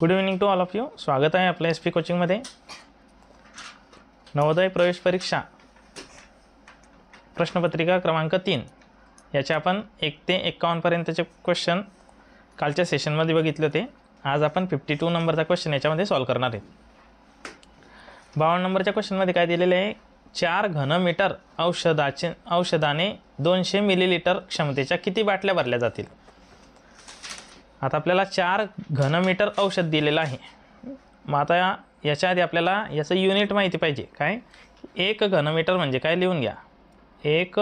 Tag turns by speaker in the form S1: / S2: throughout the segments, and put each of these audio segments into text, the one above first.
S1: Good evening to all of you. स्वागत आहे आपल्या SP कोचिंगमध्ये. नवोदय प्रवेश परीक्षा प्रश्नपत्रिका क्रमांक 3 याचे आपण 1 ते 51 पर्यंतचे क्वेश्चन कालच्या सेशनमध्ये बघितले होते. आज आपण 52 नंबरचा क्वेश्चन याच्यामध्ये सॉल्व करणार आहे. 52 नंबरच्या क्वेश्चनमध्ये काय दिलेले आहे, 4 घनमीटर औषधाने 200 मिलीलिटर क्षमतेच्या किती बाटल्या भरल्या जातील. आता आपल्याला 4 घनमीटर औषध दिलेलं आहे. मग आता याच्या आधी आपल्याला याचं युनिट माहिती पाहिजे. काय 1 घनमीटर म्हणजे काय लिहून घ्या. 1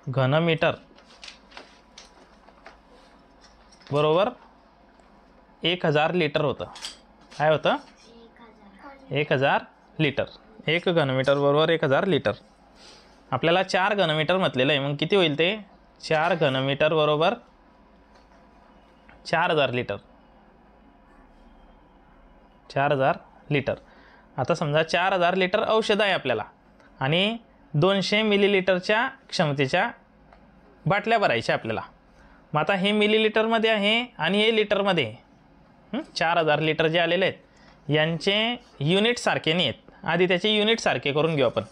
S1: घनमीटर बरोबर 1000 लिटर होतं. काय होतं 1000 लिटर. 1 घनमीटर बरोबर 1000 लिटर. आपल्याला 4 घनमीटर म्हटलेलं आहे. मग किती होईल ते 4 घनमीटर बरोबर 4000 लिटर. 4000 लिटर. आता समजा 4000 लिटर औषध आहे आपल्याला आणि 200 मिलीलिटरच्या क्षमतेच्या बाटल्या भरायच्या आपल्याला. मग आता हे मिलीलिटरमध्ये आहे आणि हे लिटरमध्ये आहे. 4000 लिटर जे आलेले आहेत यांचे युनिट सारखे नाही आहेत. आधी त्याचे युनिट सारखे करून घेऊ आपण.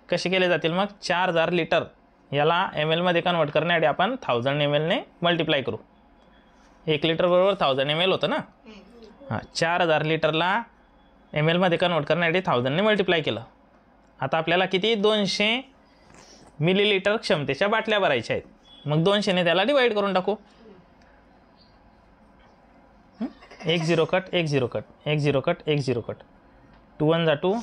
S1: कसे केले जातील मग 4000 लिटर याला ml मध्ये कन्वर्ट करण्यासाठी आपण 1000 ml ने मल्टिप्लाय करू. 1 लिटर बरोबर 1000 ml होतं ना. हां, 4000 लिटरला ml मध्ये कन्वर्ट करण्यासाठी 1000 ने मल्टिप्लाय केलं. आता आपल्याला किती 200 मिलीलिटर क्षमतेच्या बाटल्या भरायच्या आहेत. मग 200 ने त्याला डिवाइड करून टाकू. 1 0 कट 1 0 कट 1 0 कट 1 0 कट 2 1 जा 2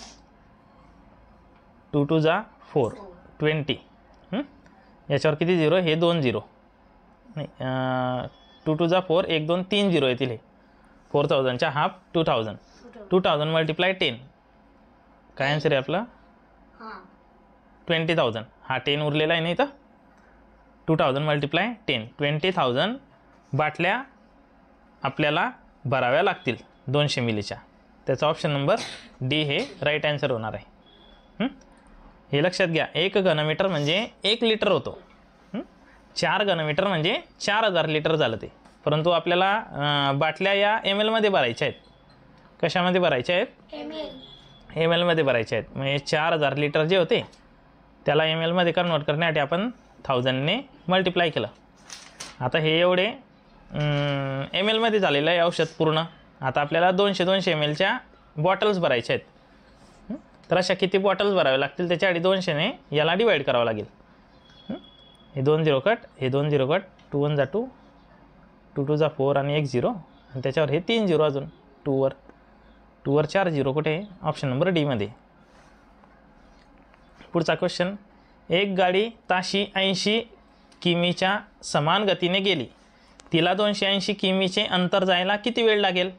S1: 2 2 जा 4 20. याच्यावर किती 0 हे 2 0 नाही 2 2 जा 4 1 2 3 0 येतील. हे 4000च्या हाफ 2000 2000 मल्टिप्लाय 10 काय आन्सर आहे आपला 20000. हा 10 उरलेला आहे नाही तर 2000 मल्टिप्लाय 10 20000 बाटल्या आपल्याला भराव्या लागतील 200 मिलीच्या. त्याचा ऑप्शन नंबर डी हे राईट आन्सर होणार आहे. हे लक्षात घ्या. 1 घनमीटर म्हणजे 1 लिटर होतो. 4 घनमीटर म्हणजे 4000 लिटर झालं ते. परंतु आपल्याला बाटल्या या ml मध्ये भरायच्या आहेत. कशामध्ये भरायच्या आहेत ml मध्ये भरायच्या आहेत. म्हणजे 4000 लिटर जे होते त्याला ml मध्ये कन्वर्ट करण्यासाठी आपण 1000 ने मल्टिप्लाय केलं. आता हे एवढे ml मध्ये झालेलं आहे औषध पूर्ण. आता आपल्याला 200 mlच्या बॉटल्स भरायच्या आहेत. तर अशा किती बॉटल्स भरावे लागतील त्याच्यासाठी 200 ने याला डिवाइड करावं लागेल. हे 2 0 कट हे 2 0 कट 2 1 जा 2 2 2 जा 4 आणि 1 0 आणि त्याच्यावर हे 3 0 अजून 2 वर 4 0 कुठे ऑप्शन नंबर डी मध्ये. पुढचा क्वेश्चन. एक गाडी ताशी 80 किमीच्या समान गतीने गेली. तिला 280 किमीचे अंतर जायला किती वेळ लागेल.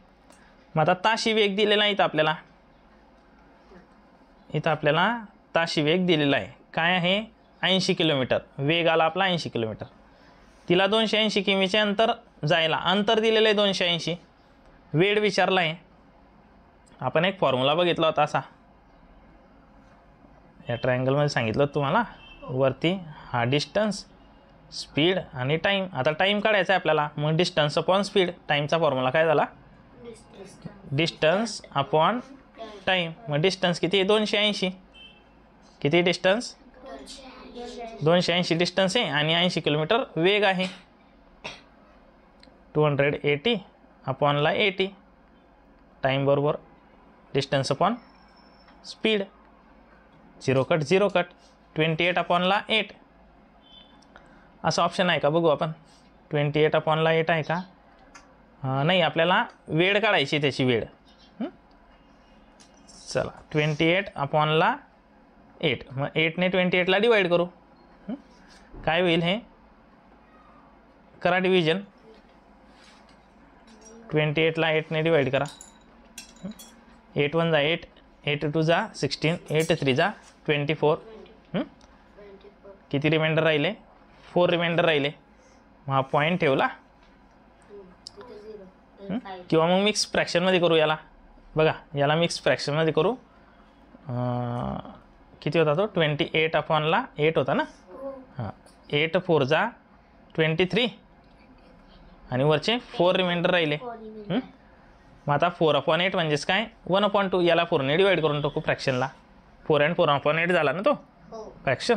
S1: मग आता ताशी वेग दिलेला आहे इथं आपल्याला ताशी वेग दिलेला आहे. काय आहे 80 किलोमीटर. वेग आला आपला 80 किलोमीटर. तिला 280 किमीचे अंतर जायला अंतर दिलेलं आहे 280. वेळ विचारला आहे. आपण एक फॉर्म्युला बघितला होता असा या ट्रायंगलमध्ये सांगितलं होतं तुम्हाला. वरती हा डिस्टन्स स्पीड आणि टाईम. आता टाईम काढायचा आहे आपल्याला. मग डिस्टन्स अपॉन स्पीड. टाईमचा फॉर्म्युला काय झाला डिस्टन्स अपॉन टाईम. मग डिस्टन्स किती आहे 280. किती डिस्टन्स 280 डिस्टन्स आहे आणि 80 किलोमीटर वेग आहे. 280 अपॉनला 80 टाईम बरोबर distance upon speed. 0 cut 0 cut 28 अपॉनला 8 असं ऑप्शन आहे का बघू आपण. 28 अपॉनला 8 आहे का. नाही आपल्याला वेळ काढायची त्याची वेळ. चला 28 अपॉनला 8 मग 8 ने 28ला डिवाइड करू. काय होईल हे करा डिव्हिजन. 28ला 8 ने डिवाइड करा. 8 1 जा 8 8 2 जा 16 8 3 जा 24. किती रिमाइंडर राहिले 4 रिमाइंडर राहिले. मग हा पॉईंट ठेवला किंवा मग मिक्स फ्रॅक्शनमध्ये करू याला. बघा याला मिक्स फ्रॅक्शनमध्ये करू. किती होता तो 28 अपॉनला 8 होता ना. हां 8 4 जा 23 आणि वरचे 4 रिमाइंडर राहिले. मग आता 4/8 म्हणजेच काय 1/2. याला 4ने डिवाईड करून टाकू फ्रॅक्शनला. 4 and 4/8 झाला ना तो फ्रॅक्शन.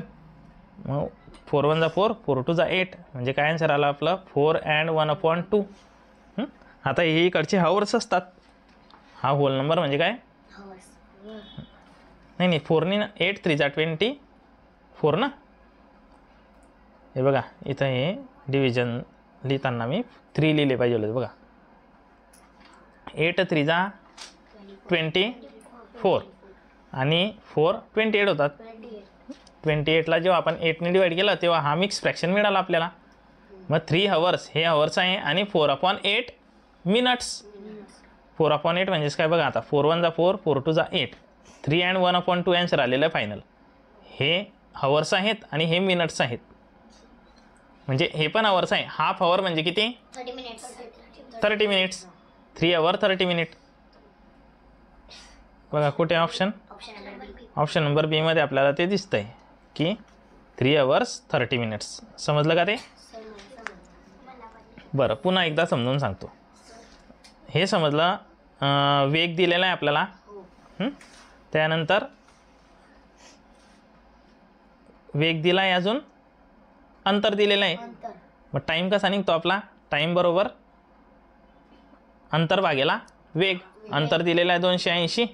S1: मग 4 1 जा 4, 4 2 जा 8, म्हणजे काय आन्सर आला आपलं 4 and 1/2. आता हे इकडचे हावर्स असतात. हा होल नंबर म्हणजे काय नाही 4 ने 8 3 जा 24 ना. हे बघा इथं हे डिव्हिजन लिहिताना मी 3 लिहिले पाहिजे होते बघा. 8 3 जा 24 आणि 4 28 होतात. 28ला जेव्हा आपण 8ने डिवाईड केलं तेव्हा हा मिक्स फ्रॅक्शन मिळाला आपल्याला. मग 3 हवर्स हे हवर्स आहे आणि 4/8 मिनट्स. 4/8 म्हणजेच काय बघा आता 4 1 जा 4, 4 2 जा 8, 3 and 1/2 आन्सर आलेलं आहे फायनल. हे हवर्स आहेत आणि हे मिनट्स आहेत. म्हणजे हे पण हवर्स आहे. हाफ हवर म्हणजे किती 30 मिनिट्स. 3 hour 30 minute. बघा कुठे ऑप्शन नंबर बी मध्ये आपल्याला ते दिसतंय की 3 hours 30 minutes. समजलं का ते? बरं पुन्हा एकदा समजून सांगतो. हे समजलं वेग दिलेला आहे आपल्याला. त्यानंतर वेग दिला आहे, अजून अंतर दिलेलं आहे. मग टाईम कसा निघतो आपला? टाईम बरोबर अंतर भागेला वेग. अंतर दिलेलं आहे 280,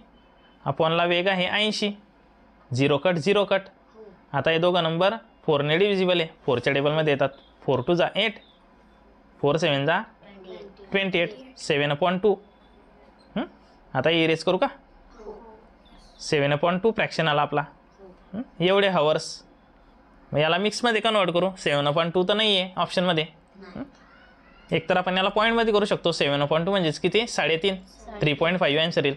S1: अपॉनला वेग आहे 80. 0 कट 0 कट. आता हे दोघं नंबर 4ने डिव्हिजिबल आहे. 4च्या टेबलमध्ये येतात. 4 2 जा 8, 4 7 जा 28, 7/2. आता इरेज करू का? 7/2 फ्रॅक्शन आला आपला. एवढे हवर्स. मग याला मिक्समध्ये कन्वर्ट करू. 7/2 तर नाही आहे ऑप्शनमध्ये. एकतर आपण याला पॉईंटमध्ये करू शकतो. 7/2 म्हणजेच किती 3.5. 3.5 आन्सर येईल.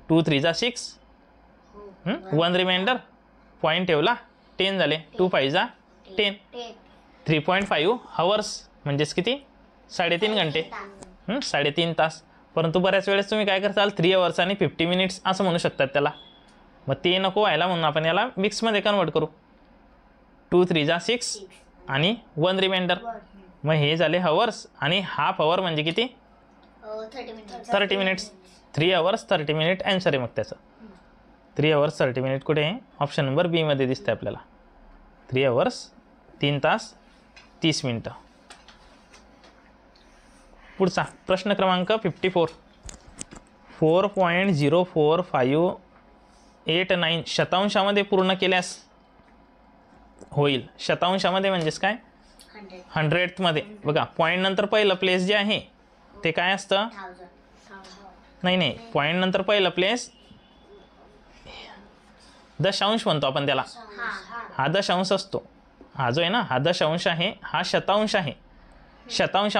S1: 2 3 जा 6, 1 रिमाइंडर पॉईंट ठेवला 10 झाले. 2 5 जा 10. 3.5 हवर्स म्हणजेच किती 3.5 घंटे. 3.5 तास. परंतु बऱ्याच वेळेस तुम्ही काय करताल 3 hours आणि 50 minutes असं म्हणू शकतात त्याला. मग ते नको व्हायला म्हणून आपण याला मिक्समध्ये कन्वर्ट करू. 2 3 जा 6 आणि 1 रिमाइंडर. मग हे झाले हवर्स आणि हाफ हवर म्हणजे किती 30 minutes. 3 hours 30 minute आन्सर आहे मग त्याचं. 3 hours 30 minute कुठे आहे? ऑप्शन नंबर बी मध्ये दिसतं आपल्याला. 3 hours 3 तास 30 मिनटं. पुढचा प्रश्न क्रमांक 54. 4.0458 शतांशामध्ये पूर्ण केल्यास होईल. शतांशामध्ये म्हणजेच काय 100th मध्ये. बघा पॉईंट नंतर पहिलं प्लेस जे आहे ते काय असतं? नाही पॉईंट नंतर पहिलं प्लेस दशांश म्हणतो आपण त्याला. हा दशांश असतो. हा जो आहे ना हा दशांश आहे, हा शतांश आहे. शतांश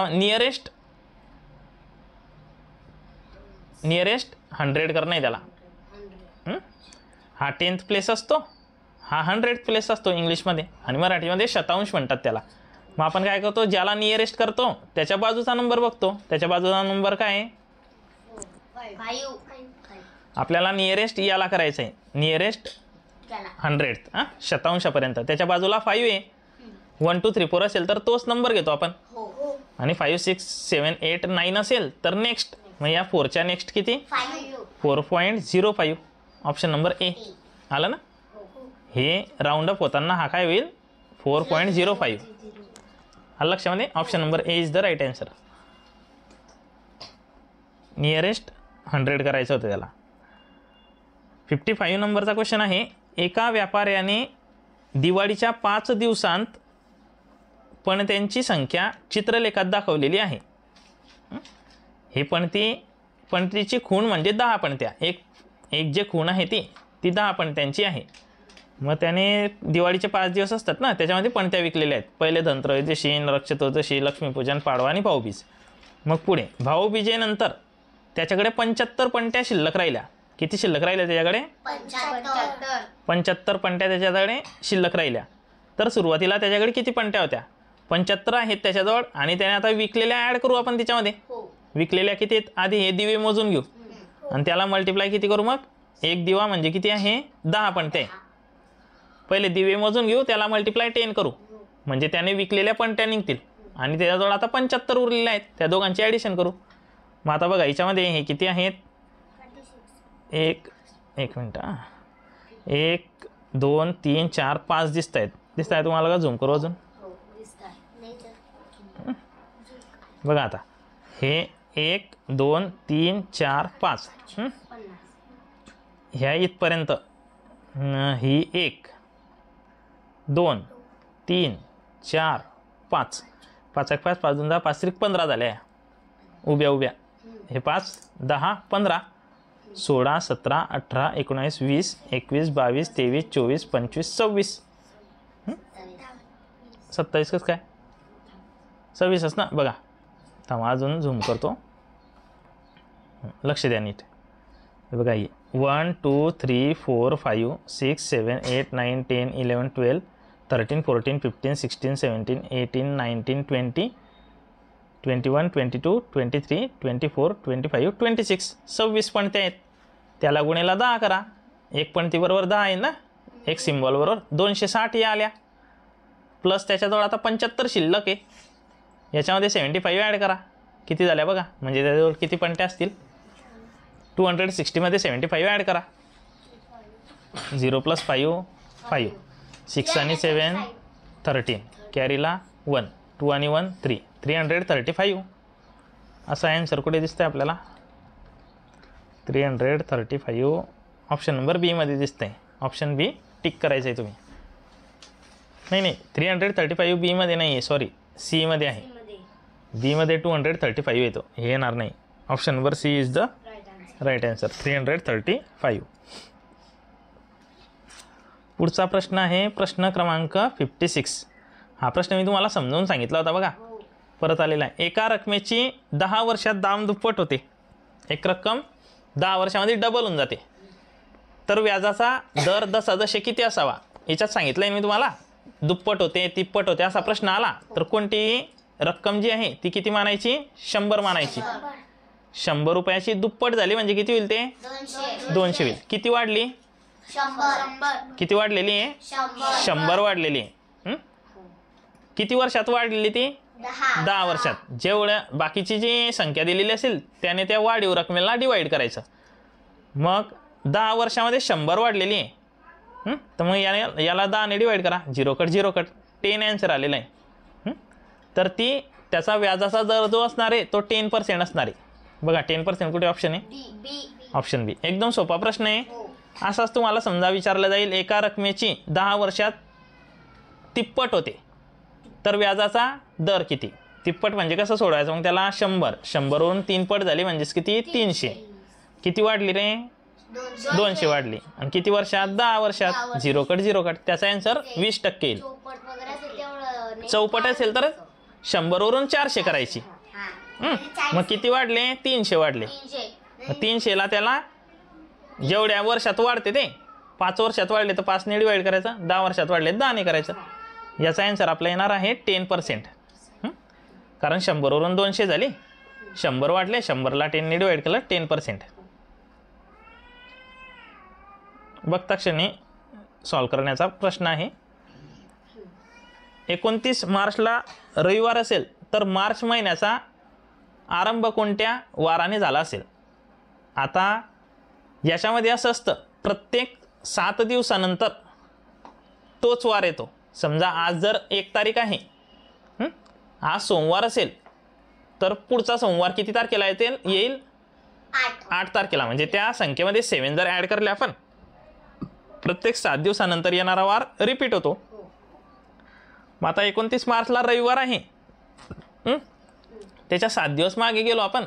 S1: नियरेस्ट 100 करणं आहे त्याला. हा 10th प्लेस असतो, हा 100th प्लेस असतो इंग्लिशमध्ये, आणि मराठीमध्ये शतांश म्हणतात त्याला. मग आपण काय करतो, ज्याला नियरेस्ट करतो त्याच्या बाजूचा नंबर बघतो. त्याच्या बाजूचा नंबर काय आहे? आपल्याला नियरेस्ट याला करायचं आहे. Nearest 100th शतांशापर्यंत. त्याच्या बाजूला 5 आहे. 1 2 3 4 असेल तर तोच नंबर घेतो आपण. आणि 5 6 7 8 9 असेल तर नेक्स्ट. मग या 4च्या नेक्स्ट किती 4.05. ऑप्शन नंबर ए आलं ना. हे राऊंड अप होताना हा काय होईल 4.05. आलं लक्षामध्ये. Option number A is the right answer. Nearest 100 करायचं होतं त्याला. 55 नंबरचा क्वेश्चन आहे. एका व्यापाऱ्याने दिवाळीच्या 5 दिवसांत पणत्यांची संख्या चित्रलेखात दाखवलेली आहे. हे पणतीची खूण म्हणजे 10 पणत्या. एक जे खूण आहे ती 10 पणत्यांची आहे. मग त्याने दिवाळीचे 5 दिवस असतात ना, त्याच्यामध्ये पणत्या विकलेल्या आहेत. पहिले धनत्रयोदशी, नरक चतुर्दशी, लक्ष्मीपूजन, पाडवा आणि भाऊबीज. मग पुढे भाऊबीजेनंतर त्याच्याकडे 75 पणत्या शिल्लक राहिल्या. किती शिल्लक राहिल्या त्याच्याकडे? 75 पणत्या त्याच्याकडे शिल्लक राहिल्या. तर सुरुवातीला त्याच्याकडे किती पणत्या होत्या? 75 आहेत त्याच्याजवळ. आणि त्याने आता विकलेल्या ॲड करू आपण त्याच्यामध्ये. विकलेल्या किती आहेत? आधी हे दिवे मोजून घेऊ आणि त्याला मल्टिप्लाय किती करू. मग एक दिवा म्हणजे किती आहे 10 पणत्या. पहिले दिवे मोजून घेऊ, त्याला मल्टिप्लाय 10 करू म्हणजे त्याने विकलेल्या पणत्या निघतील. आणि त्याच्याजवळ आता 75 उरलेल्या आहेत, त्या दोघांची ॲडिशन करू. मग आता बघा याच्यामध्ये हे किती आहेत, एक मिनटं, 1 2 3 4 5 दिसत आहे तुम्हाला का? झूम करू अजून, बघा आता हे 1 2 3 4 5 ह्या इथपर्यंत ही 1 2 3 4 5 5 1 5 5 2 10 5 3 15 झाल्या उभ्या. हे 5 10 15 16 17 18 19 20 21 22 23 24 25 26 27 कसं काय? 26च ना. बघा थांबा अजून झूम करतो, लक्ष द्या नीट. बघा हे 1 2 3 4 5 6 7 8 9 10 11 12 13 14 15 16 17 18 19 20 21 22 23 24 25 26 26 पणत्या आहेत. त्याला गुणेला 10 करा. एक पणतीबरोबर 10 आहे ना, एक सिम्बॉलबरोबर 260 या आल्या, प्लस त्याच्याजवळ आता 75 शिल्लक आहे. याच्यामध्ये 75 ॲड करा, किती झाल्या बघा. म्हणजे त्याच्याजवळ किती पणत्या असतील, 260मध्ये 75 ॲड करा. 0 + 5 5 6 आणि 7 13 कॅरीला 1 2 आणि 1 3 335 असा ॲन्सर कुठे दिसतंय आपल्याला, 335 ऑप्शन नंबर बी मध्ये दिसतंय. ऑप्शन बी टिक करायचं आहे तुम्ही. नाही 335 बी मध्ये नाही आहे, सॉरी सी मध्ये आहे. बी मध्ये 235 येतो, हे येणार नाही. Option number C is the right answer, 335. पुढचा प्रश्न आहे प्रश्न क्रमांक 56. हा प्रश्न मी तुम्हाला समजावून सांगितला होता बघा, परत आलेला आहे. एका रकमेची 10 वर्षात दाम दुप्पट होते. एक रक्कम 10 वर्षामध्ये डबल होऊन जाते, तर व्याजाचा दर दशादशे किती असावा? याच्यात सांगितलं आहे मी तुम्हाला, दुप्पट होते तिप्पट होते असा प्रश्न आला तर कोणतीही रक्कम जी आहे ती किती मानायची, 100 मानायची. 100 रुपयाची दुप्पट झाली म्हणजे किती होईल ते 200 होईल. किती वाढली, किती वाढलेली आहे, 100 वाढलेली आहे. किती वर्षात वाढलेली ती, 10 वर्षात. जेवढ्या बाकीची जी संख्या दिलेली असेल त्याने त्या वाढीव रकमेला डिवाइड करायचं. मग 10 वर्षामध्ये 100 वाढलेली आहे, तर मग याला 10 ने डिवाइड करा, 0 कट 0 कट 10 आन्सर आलेला आहे. तर ती त्याचा व्याजाचा दर जो असणार आहे तो 10% असणार आहे. बघा 10% कुठे ऑप्शन आहे, ऑप्शन बी. एकदम सोपा प्रश्न आहे. असाच तुम्हाला समजा विचारलं जाईल, एका रकमेची 10 वर्षात तिप्पट होते तर व्याजाचा दर किती. तिप्पट म्हणजे कसं सोडवायचं, मग त्याला 100 वरून 3 पट झाली म्हणजेच किती 300. किती वाढली रे, 200 वाढली. आणि किती वर्षात, 10 वर्षात. 0 कट 0 कट, त्याचा आन्सर 20% येईल. चौपट असेल तर 100 वरून 400 करायची. मग किती वाढले, 300 वाढले. 300ला त्याला जेवढ्या वर्षात वाढते ते 5 वर्षात वाढले तर 5 ने डिवाइड करायचं, 10 वर्षात वाढले 10 ने करायचं. याचा आन्सर आपला येणार आहे 10%. कारण 100 वरून 200 झाली, 100 वाढले, 100ला 10 ने डिवाइड केलं, 10%. बघता क्षणी सॉल्व करण्याचा प्रश्न आहे. 29 मार्चला रविवार असेल तर मार्च महिन्याचा आरंभ कोणत्या वाराने झाला असेल. आता याच्यामध्ये असं असतं, प्रत्येक 7 दिवसानंतर तोच वार येतो. समजा आज जर 1 तारीख आहे, आज सोमवार असेल तर पुढचा सोमवार किती तारखेला येईल 8 तारखेला. म्हणजे त्या संख्येमध्ये 7 जर ॲड करले आपण, प्रत्येक 7 दिवसानंतर येणारा वार रिपीट होतो. मग आता 29 मार्चला रविवार आहे, त्याच्या 7 दिवस मागे गेलो आपण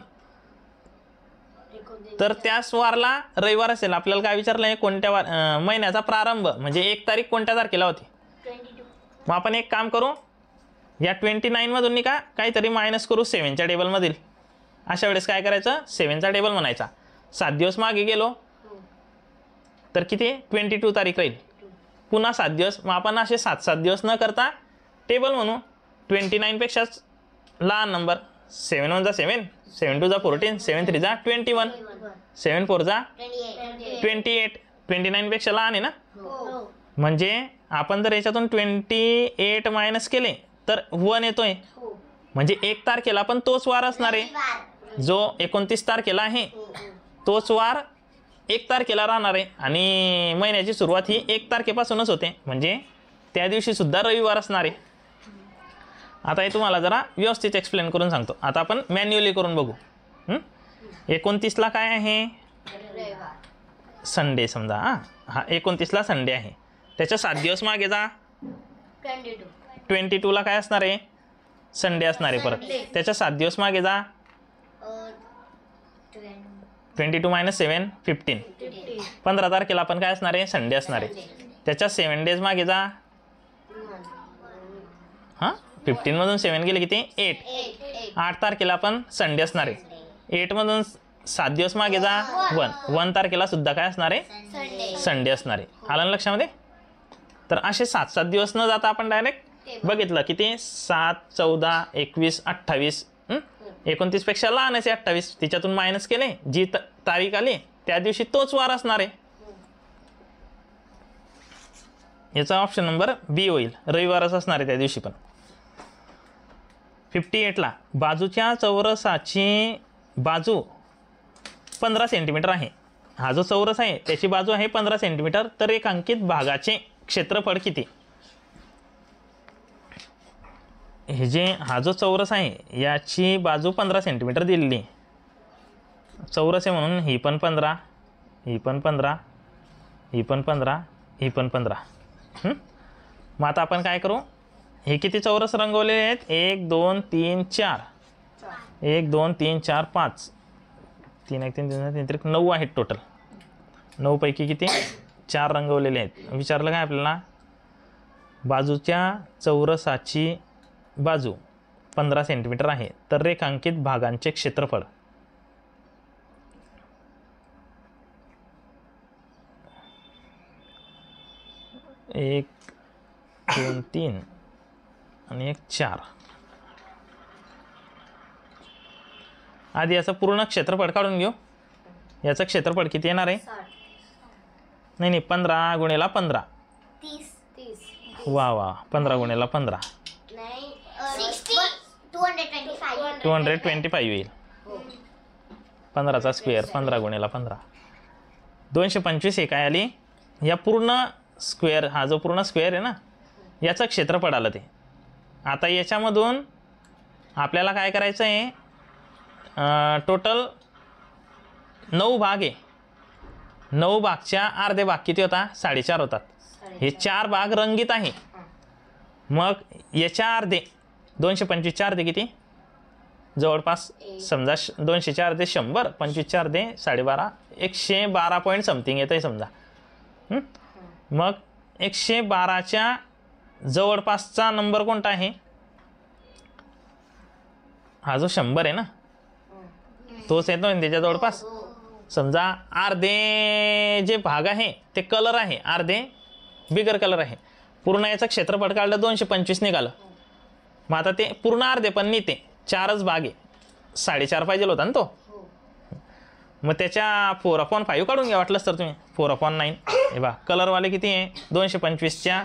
S1: तर त्याच वारला रविवार असेल. आपल्याला काय विचारलं आहे, कोणत्या महिन्याचा प्रारंभ म्हणजे 1 तारीख कोणत्या तारखेला होती. मग आपण एक काम करू, या 29 मधून का काहीतरी मायनस करू 7च्या टेबलमधील. अशा वेळेस काय करायचं, 7चा टेबल म्हणायचा. 7 दिवस मागे गेलो तर किती 22 तारीख राहील. पुन्हा 7 दिवस, मग आपण असे 7 दिवस न करता टेबल म्हणू. 29 पेक्षा लहान नंबर, 7 1 जा 7, 7 2 जा 14, 7 3 जा 21, 7 4 जा 28. 29 पेक्षा लहान आहे ना. म्हणजे आपण जर याच्यातून 28 मायनस केले तर 1 येतोय. म्हणजे 1 तारखेला पण तोच वार असणार आहे. जो 29 तारखेला आहे तोच वार 1 तारखेला राहणार आहे आणि महिन्याची सुरुवात ही 1 तारखेपासूनच होते, म्हणजे त्या दिवशी सुद्धा रविवार असणार आहे. आता हे तुम्हाला जरा व्यवस्थित एक्सप्लेन करून सांगतो. आता आपण मॅन्युअली करून बघू. 29ला काय आहे? संडे समजा. हा 29ला संडे आहे, त्याच्या 7 दिवस मागे जा. 22ला काय असणार आहे? संडे असणार आहे परत, त्याच्या 7 दिवस मागे जा. 22 - 7 15. 15 तारखेला आपण काय असणार आहे? संडे असणार आहे, त्याच्या 7 डेज मागे जा. हां 15मधून 7 गेले किती? 8. 8 तारखेला आपण संडे असणार आहे, 8मधून 7 दिवस मागे जा. 1 तारखेला सुद्धा काय असणार आहे? संडे असणार आहे. आलं ना लक्षामध्ये? तर असे 7 दिवस न जाता आपण डायरेक्ट बघितलं किती? 7, 14, 21, 28. 29 पेक्षा लहानच आहे 28, तिच्यातून मायनस केले, जी तारीख आली त्या दिवशी तोच वार असणार आहे. याचा ऑप्शन नंबर बी होईल, रविवारच असणार आहे त्या दिवशी पण. 58ला बाजूच्या चौरसाची बाजू 15 सेंटीमीटर आहे. हा जो चौरस आहे त्याची बाजू आहे 15 सेंटीमीटर, तर रेखांकित भागाचे क्षेत्रफळ किती? हे जे हा जो चौरस आहे याची बाजू 15 सेंटीमीटर दिलेली. चौरस आहे म्हणून ही पण 15, ही पण 15, ही पण 15, ही पण 15. मग आता आपण काय करू? हे किती चौरस रंगवलेले आहेत? 1 2 3 4, 1 2 3 4 5, 3 1 3 3 3 9 आहेत टोटल. 9 पैकी किती? 4 रंगवलेले आहेत. विचारलं काय आपल्याला? बाजूच्या चौरसाची बाजू 15 सेंटीमीटर आहे, तर रेखांकित भागांचे क्षेत्रफळ. एक 2 3 आणि 1 4. आधी याचं पूर्ण क्षेत्रफळ काढून घेऊ. याचं क्षेत्रफळ किती येणार आहे? नाही 15 गुणिला 15.
S2: 30.
S1: वा वा 15 गुणिला 15 225 येईल. 15चा स्क्वेअर 15 गुणिला 15 225. हे काय आली? या पूर्ण स्क्वेअर, हा जो पूर्ण स्क्वेअर आहे ना याचं क्षेत्रफळ आलं ते. आता याच्यामधून आपल्याला काय करायचं आहे? टोटल 9 भाग आहे. 9 भागच्या अर्धे भाग किती होता? 4.5 होतात. हे 4 भाग रंगीत आहे. मग याच्या अर्धे 225 च्या अर्धे किती? जवळपास समजा 200च्या अर्धे 100, 25च्या अर्धे 12.5, 112 पॉईंट समथिंग येतं आहे समजा. मग 112च्या जवळपासचा नंबर कोणता आहे? हा जो 100 आहे ना तोच येतो ना त्याच्या जवळपास. समजा अर्धे जे भाग आहे ते कलर आहे, अर्धे बिगर कलर आहे. पूर्ण याचं क्षेत्रफळ काढलं 225 निघालं. मग आता ते पूर्ण अर्धे पण नाही, ते 4च भाग आहे. 4.5 पाहिजे होता ना तो. मग त्याच्या 4/5 काढून घ्या वाटलंच तर तुम्ही. 4/9. हे बा कलरवाले किती आहे? 225च्या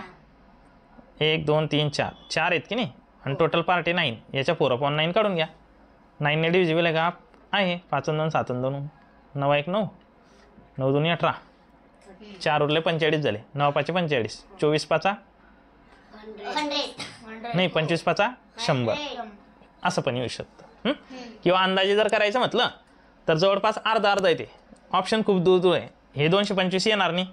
S1: 1 2 3 4 4 आहेत की नाही, आणि टोटल पार्ट आहे 9. याच्या 4/9 काढून घ्या. 9 ने डिव्हिजिबल आहे का? आहे. 5 2 7 2 9 1 9 9 2 18 4 उरले 45 झाले. 9 5 45 24 5 नाही 25 5 100 असं पण येऊ शकतं. किंवा अंदाजे जर करायचं म्हटलं तर जवळपास अर्धा अर्धा येते. ऑप्शन खूप दूर दूर आहे. हे 225 येणार नाही,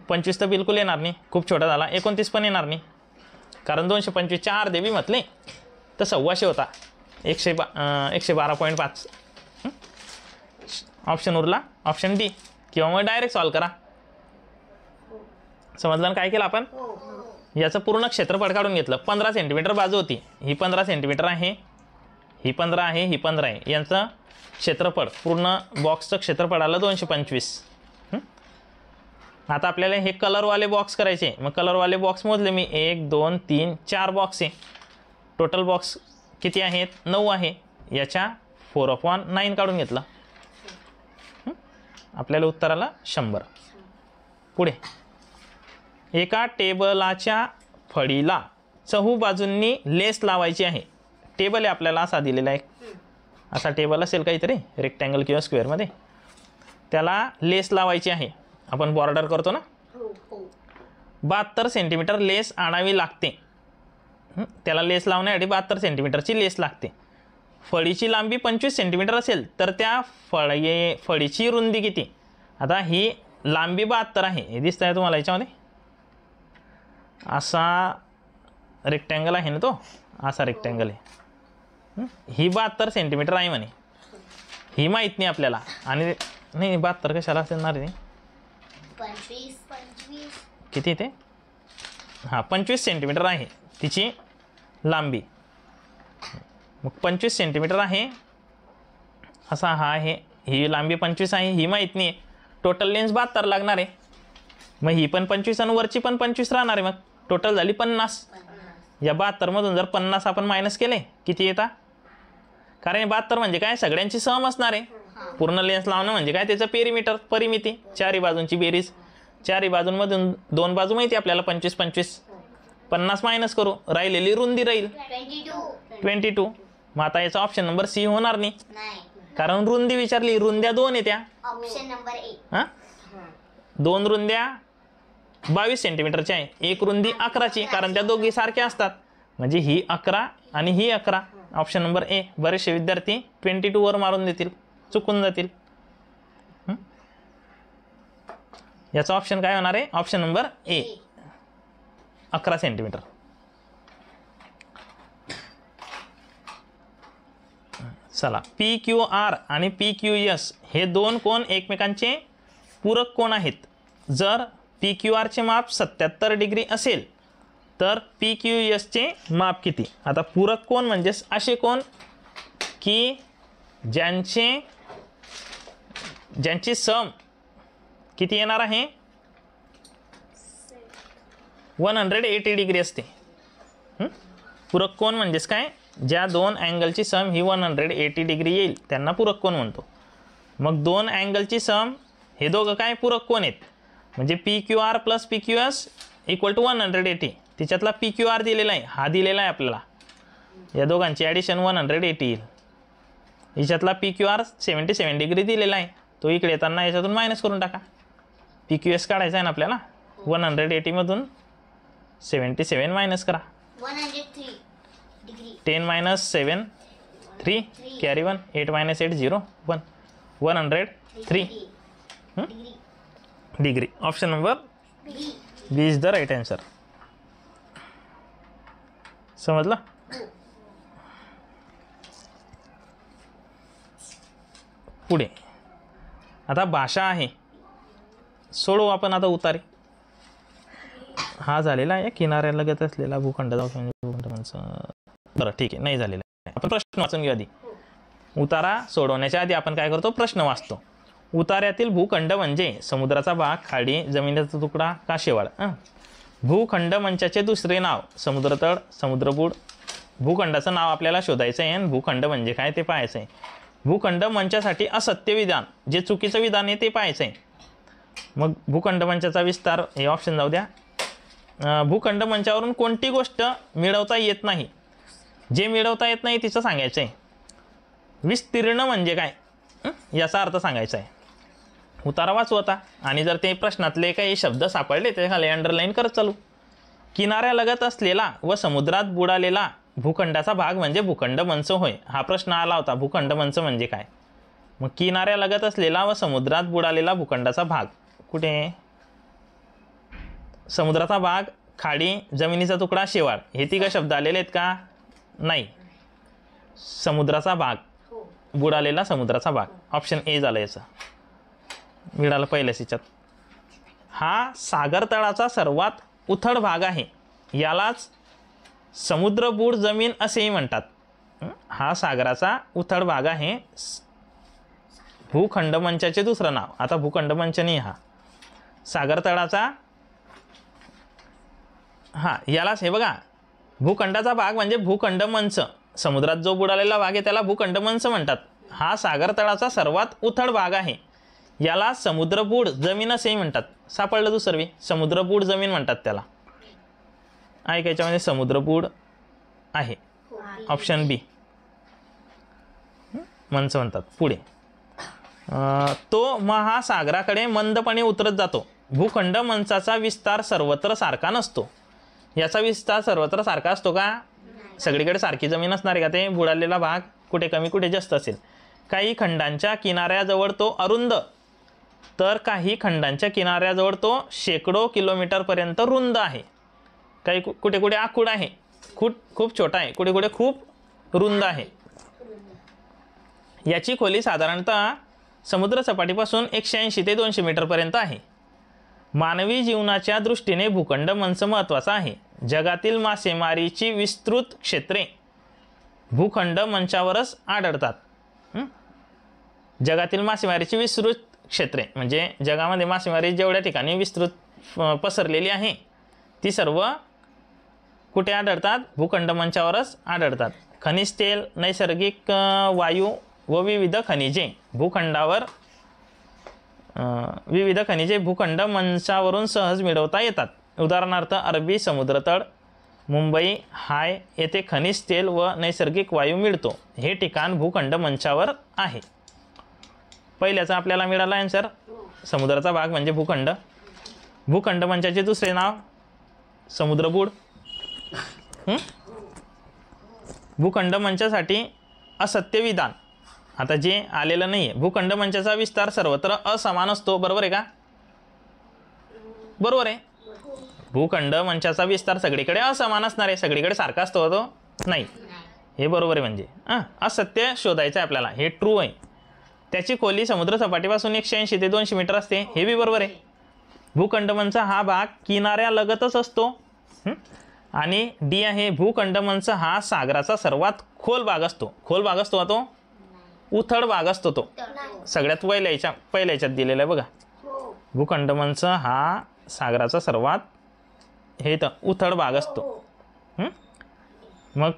S1: 25 तर बिलकुल येणार नाही, खूप छोटा झाला. 29 पण येणार नाही, कारण 225च्या अर्धे बी म्हटले तर 125 होता. 112.5. ऑप्शन उरला ऑप्शन डी, किंवा मग डायरेक्ट सॉल्व करा. समजलं ना काय केलं आपण? याचं पूर्ण क्षेत्रफळ काढून घेतलं. 15 सेंटीमीटर बाजू होती, ही 15 सेंटीमीटर आहे, ही 15 आहे, ही 15 आहे. यांचं क्षेत्रफळ पूर्ण बॉक्सचं क्षेत्रफळ आलं 225. आता आपल्याला हे कलरवाले बॉक्स करायचे. मग कलरवाले बॉक्स मोजले मी. 1 2 3 4 बॉक्स आहे. टोटल बॉक्स किती आहेत? 9 आहे. याच्या 4/9 काढून घेतलं. आपल्याला उत्तर आलं 100. पुढे एका टेबलाच्या फळीला चहू बाजूंनी लेस लावायची आहे. टेबल आहे आपल्याला असा दिलेला आहे. असा टेबल असेल काहीतरी रेक्टँगल किंवा स्क्वेअरमध्ये, त्याला लेस लावायची आहे. आपण बॉर्डर करतो ना,
S2: हो हो
S1: 72 सेंटीमीटर लेस आणावी लागते. त्याला लेस लावण्यासाठी 72 सेंटीमीटरची लेस लागते. फळीची लांबी 25 सेंटीमीटर असेल तर त्या फळीची रुंदी किती? आता ही लांबी 72 आहे, हे दिसतं आहे तुम्हाला याच्यामध्ये. असा रेक्टँगल आहे ना तो, असा रेक्टँगल आहे. ही 72 सेंटीमीटर आहे म्हणे, ही माहीत नाही आपल्याला. आणि नाही 72 कशाला असणार रे,
S2: 25 25
S1: किती ते, हां 25 सेंटीमीटर आहे तिची लांबी. मग 25 सेंटीमीटर आहे असा हा आहे, ही लांबी 25 आहे, ही माहीत नाही. टोटल लेन्स 72 लागणार आहे. मग ही पण 25 आणि वरची पण 25 राहणार आहे. मग टोटल झाली 50. या 72मधून जर 50 आपण मायनस केले किती येतात? कारण 72 म्हणजे काय, सगळ्यांची सम असणार आहे. पूर्ण लेन्स लावणं म्हणजे काय, त्याचं पेरीमीटर, परिमिती, चारही बाजूंची बेरीज. चारही बाजूंमधून 2 बाजू माहिती आपल्याला 25 25. 50 मायनस करू, राहिलेली रुंदी राहील 22. मग आता याचा ऑप्शन नंबर सी होणार नाही,
S2: नाही.
S1: कारण रुंदी विचारली. रुंद्या 2 येत्या.
S2: Option number 1.
S1: हां 2 रुंद्या 22 सेंटीमीटरच्या आहे, एक रुंदी 11ची, कारण त्या दोघी सारख्या असतात. म्हणजे ही 11 आणि ही 11. ऑप्शन नंबर ए. बरेचसे विद्यार्थी 22 वर मारून देतील, चुकून जातील. याचा ऑप्शन काय होणार आहे? ऑप्शन नंबर ए, 11 सेंटीमीटर. चला, पी क्यू आर आणि पी क्यू एस हे दोन कोण एकमेकांचे पूरक कोण आहेत. जर पी क्यू आरचे माप 77 डिग्री असेल तर पी क्यू एसचे माप किती? आता पूरक कोण म्हणजे असे कोण की ज्यांची सम किती येणार आहे, 180 डिग्री असते. पूरक कोण म्हणजेच काय, ज्या दोन अँगलची सम ही 180 डिग्री येईल त्यांना पूरक कोण म्हणतो. मग दोन अँगलची सम हे दोघं काय पूरक कोण आहेत, म्हणजे P Q R plus P Q S equal to 180. तिच्यातला पी क्यू आर दिलेला आहे, हा दिलेला आहे आपल्याला. या दोघांची ॲडिशन 180 येईल. हिच्यातला पी क्यू आर 77 डिग्री दिलेला आहे, तो इकडे येताना याच्यातून मायनस करून टाका. पी क्यू एस काढायचा आहे ना आपल्याला, 180मधून 77 मायनस करा.
S2: 103 degree.
S1: 10 minus 7 3 carry 1, 8 minus 8 0 1, 103 degree. Option number B is the right answer. समजलं? पुढे आता भाषा आहे, सोडू आपण आता उतारे. हा झालेला आहे किनाऱ्यालगत असलेला भूखंड. बरं ठीक आहे, नाही झालेला आहे. आपण प्रश्न वाचून घेऊ आधी. उतारा सोडवण्याच्या आधी आपण काय करतो, प्रश्न वाचतो. उतार्यातील भूखंड म्हणजे समुद्राचा भाग, खाडी, जमिनीचा तुकडा का शेवाळ. भूखंड मंचाचे दुसरे नाव समुद्रतळ, समुद्रबूड. भूखंडाचं नाव आपल्याला शोधायचं आहे आणि भूखंड म्हणजे काय ते पाहायचं आहे. भूखंड मंचासाठी असत्य विधान, जे चुकीचं विधान आहे ते पाहायचं आहे. मग भूखंड मंचाचा विस्तार, हे ऑप्शन जाऊ द्या. भूखंड मंचावरून कोणती गोष्ट मिळवता येत नाही, जे मिळवता येत नाही तिचं सांगायचं आहे. विस्तीर्ण म्हणजे काय याचा अर्थ सांगायचा आहे. उतारा वाचू आता, आणि जर ते प्रश्नातले काही शब्द सापडले ते खाली अंडरलाईन करत चालू. किनाऱ्यालगत असलेला व समुद्रात बुडालेला भूखंडाचा भाग म्हणजे भूखंड मंच होय. हा प्रश्न आला होता, भूखंड मंच म्हणजे काय. मग किनाऱ्यालगत असलेला व समुद्रात बुडालेला भूखंडाचा भाग कुठे, समुद्राचा भाग, खाडी, जमिनीचा तुकडा, शेवाळ, हे तिघ शब्द आलेले आहेत का? नाही. समुद्राचा भाग, बुडालेला समुद्राचा भाग, ऑप्शन ए झालं याचं, मिळालं पहिल्याच याच्यात. हा सागर तळाचा सर्वात उथळ भाग आहे, यालाच समुद्रबूड जमीन असेही म्हणतात. हा सागराचा उथळ भाग आहे, भूखंड मंचाचे दुसरं नाव. आता भूखंड मंच नाही, हा सागर तळाचा, हा यालाच, हे बघा, भूखंडाचा भाग म्हणजे भूखंड मंच, समुद्रात जो बुडालेला भाग आहे त्याला भूखंड मंच म्हणतात. हा सागर तळाचा सर्वात उथळ भाग आहे, याला समुद्रबूड जमीन असेही म्हणतात. सापडलं दुसरं, समुद्रबूड जमीन म्हणतात त्याला. ऐकायच्यामध्ये समुद्रबूड आहे, ऑप्शन बी. मंच म्हणतात. पुढे तो महासागराकडे मंदपणे उतरत जातो. भूखंड मंचाचा विस्तार सर्वत्र सारखा नसतो. याचा विस्तार सर्वत्र सारखा असतो का? सगळीकडे सारखी जमीन असणार आहे का? ते बुडालेला भाग कुठे कमी कुठे जास्त असेल. काही खंडांच्या किनाऱ्याजवळ तो अरुंद, तर काही खंडांच्या किनाऱ्याजवळ तो शेकडो किलोमीटरपर्यंत रुंद आहे. काही कुठे कुठे आखूड आहे, खूप छोटा आहे, कुठे कुठे खूप रुंद आहे. याची खोली साधारणतः समुद्र सपाटीपासून 180 ते 200 मीटरपर्यंत आहे. मानवी जीवनाच्या दृष्टीने भूखंड मंच महत्त्वाचा आहे. जगातील मासेमारीची विस्तृत क्षेत्रे भूखंड मंचावरच आढळतात. जगातील मासेमारीची विस्तृत क्षेत्रे म्हणजे जगामध्ये मासेमारी जेवढ्या ठिकाणी विस्तृत पसरलेली आहे ती सर्व कुठे आढळतात? भूखंड मंचावरच आढळतात. खनिज तेल, नैसर्गिक वायू व विविध खनिजे भूखंड मंचावरून सहज मिळवता येतात. उदाहरणार्थ अरबी समुद्रतळ, मुंबई हाय येथे खनिज तेल व नैसर्गिक वायू मिळतो. हे ठिकाण भूखंड मंचावर आहे. पहिल्याचा आपल्याला मिळाला आन्सर. समुद्राचा भाग म्हणजे भूखंड. भूखंड मंचाचे दुसरे नाव समुद्रबुड. भूखंड मंचासाठी असत्य विधान. आता जे आलेलं नाही आहे, भूखंड मंचाचा विस्तार सर्वत्र असमान असतो. बरोबर आहे का? बरोबर आहे. भूखंड मंचाचा विस्तार सगळीकडे असमान असणार आहे. सगळीकडे सारखा असतो तो नाही. हे बरोबर आहे. म्हणजे असत्य शोधायचं आहे आपल्याला. हे ट्रू आहे. त्याची खोली समुद्र सपाटीपासून 180 ते 200 मीटर असते. हे बी बरोबर आहे. भूखंड मंच हा भाग किनाऱ्यालगतच असतो. आणि डी आहे भूखंड मंच हा सागराचा सर्वात खोल भाग असतो. खोल भाग असतो का तो? उथळ भाग असतो तो. सगळ्यात पहिल्या याच्यात दिलेला आहे बघा. भूखंड मंच हा सागराचा सर्वात हे तर उथळ भाग असतो. मग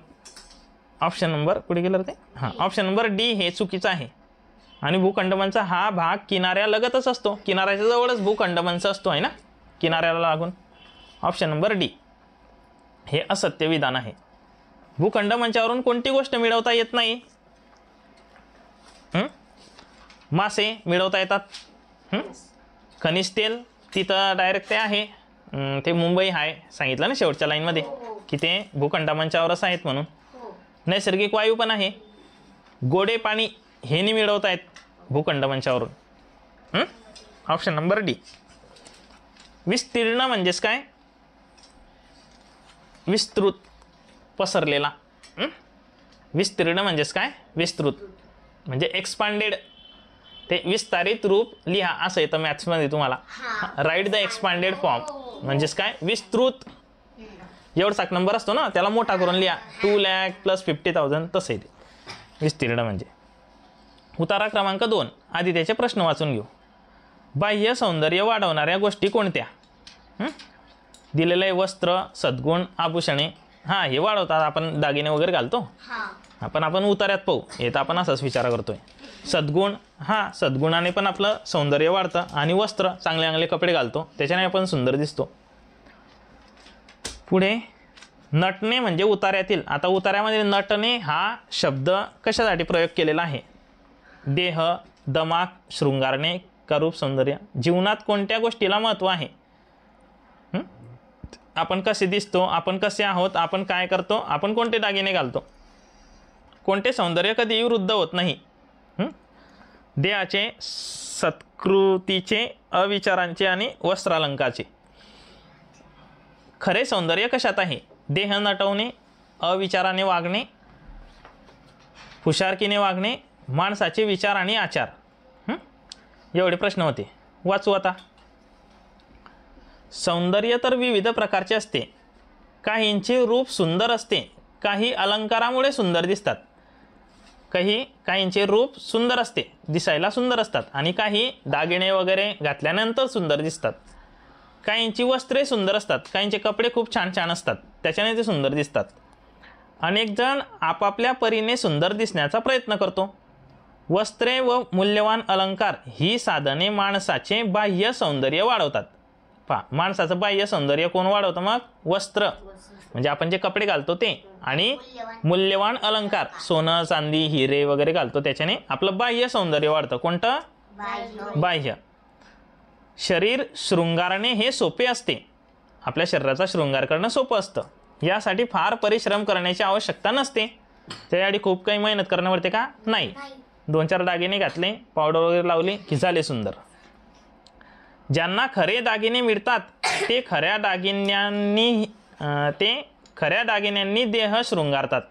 S1: ऑप्शन नंबर कुठे गेलं ते? ऑप्शन नंबर डी हे चुकीचं आहे. आणि भूखंड मंच हा भाग किनाऱ्यालगतच असतो. किनाऱ्याच्या जवळच भूखंड मंच असतो आहे ना, किनाऱ्याला लागून. ऑप्शन नंबर डी हे असत्य विधान आहे. भूखंड मंचावरून कोणती गोष्ट मिळवता येत नाही? मासे मिळवता येतात. खनिज तेल तिथं डायरेक्ट ते आहे. ते मुंबई आहे सांगितलं ना शेवटच्या लाईनमध्ये की ते भूखंड मंचावरच आहेत म्हणून. नैसर्गिक वायू पण आहे. गोडे पाणी हे नाही मिळवता येत भूखंड मंचावरून. Option number D. विस्तीर्ण म्हणजेच काय? विस्तृत, पसरलेला. विस्तीर्ण म्हणजेच काय? विस्तृत म्हणजे एक्सपांडेड. ते विस्तारित रूप लिहा असं येतं मॅथ्समध्ये तुम्हाला. राईट द एक्सपांडेड फॉर्म म्हणजेच काय? विस्तृत. एवढाच नंबर असतो ना त्याला मोठा करून लिहा. 2 लाख प्लस 50,000 तसं येते विस्तीर्ण म्हणजे. उतारा क्रमांक 2. आधी त्याचे प्रश्न वाचून घेऊ. बाह्य सौंदर्य वाढवणाऱ्या गोष्टी कोणत्या? दिलेलं आहे वस्त्र, सद्गुण, आभूषणे. हे वाढवतात. आपण दागिने वगैरे घालतो. आपण उतार्यात पाहू. हे तर आपण असाच विचार करतोय. सद्गुण, सद्गुणाने पण आपलं सौंदर्य वाढतं. आणि वस्त्र, चांगले चांगले कपडे घालतो त्याच्याने आपण सुंदर दिसतो. पुढे नटणे म्हणजे उतार्यातील. आता उतार्यामध्ये नटणे हा शब्द कशासाठी प्रयोग केलेला आहे? देह, दमाक, शृंगारणे का रूप सौंदर्य. जीवनात कोणत्या गोष्टीला महत्त्व आहे? आपण कसे दिसतो, आपण कसे आहोत, आपण काय करतो, आपण कोणते दागिने घालतो. कोणते सौंदर्य कधीही वृद्ध होत नाही. देहाचे, सत्कृतीचे, अविचारांचे आणि वस्त्रालंकाचे. खरे सौंदर्य कशात आहे? देह नटवणे, अविचाराने वागणे, हुशारकीने वागणे, माणसाचे विचार आणि आचार. एवढे प्रश्न होते. वाचू आता. सौंदर्य तर विविध प्रकारचे असते. काहींचे रूप सुंदर असते. काही अलंकारामुळे सुंदर दिसतात. काहींचे रूप सुंदर असते, दिसायला सुंदर असतात. आणि काही दागिने वगैरे घातल्यानंतर सुंदर दिसतात. काहींची वस्त्रे सुंदर असतात. काहींचे कपडे खूप छान छान असतात त्याच्याने ते सुंदर दिसतात. अनेक जण आपापल्या परीने सुंदर दिसण्याचा प्रयत्न करतो. वस्त्रे व मूल्यवान अलंकार ही साधने माणसाचे बाह्य सौंदर्य वाढवतात. पहा, माणसाचं बाह्य सौंदर्य कोण वाढवतं? मग वस्त्र, म्हणजे आपण जे कपडे घालतो ते, आणि मूल्यवान अलंकार, सोनं चांदी हिरे वगैरे घालतो, त्याच्याने आपलं बाह्य सौंदर्य वाढतं. कोणतं? बाह्य. शरीर शृंगारणे हे सोपे असते. आपल्या शरीराचा शृंगार करणं सोपं असतं. यासाठी फार परिश्रम करण्याची आवश्यकता नसते. त्यासाठी खूप काही मेहनत करणं पडते का? नाही. 2-4 दागिने घातले, पावडर वगैरे लावले की झाले सुंदर. ज्यांना खरे दागिने मिळतात ते खऱ्या दागिन्यांनी देह शृंगारतात.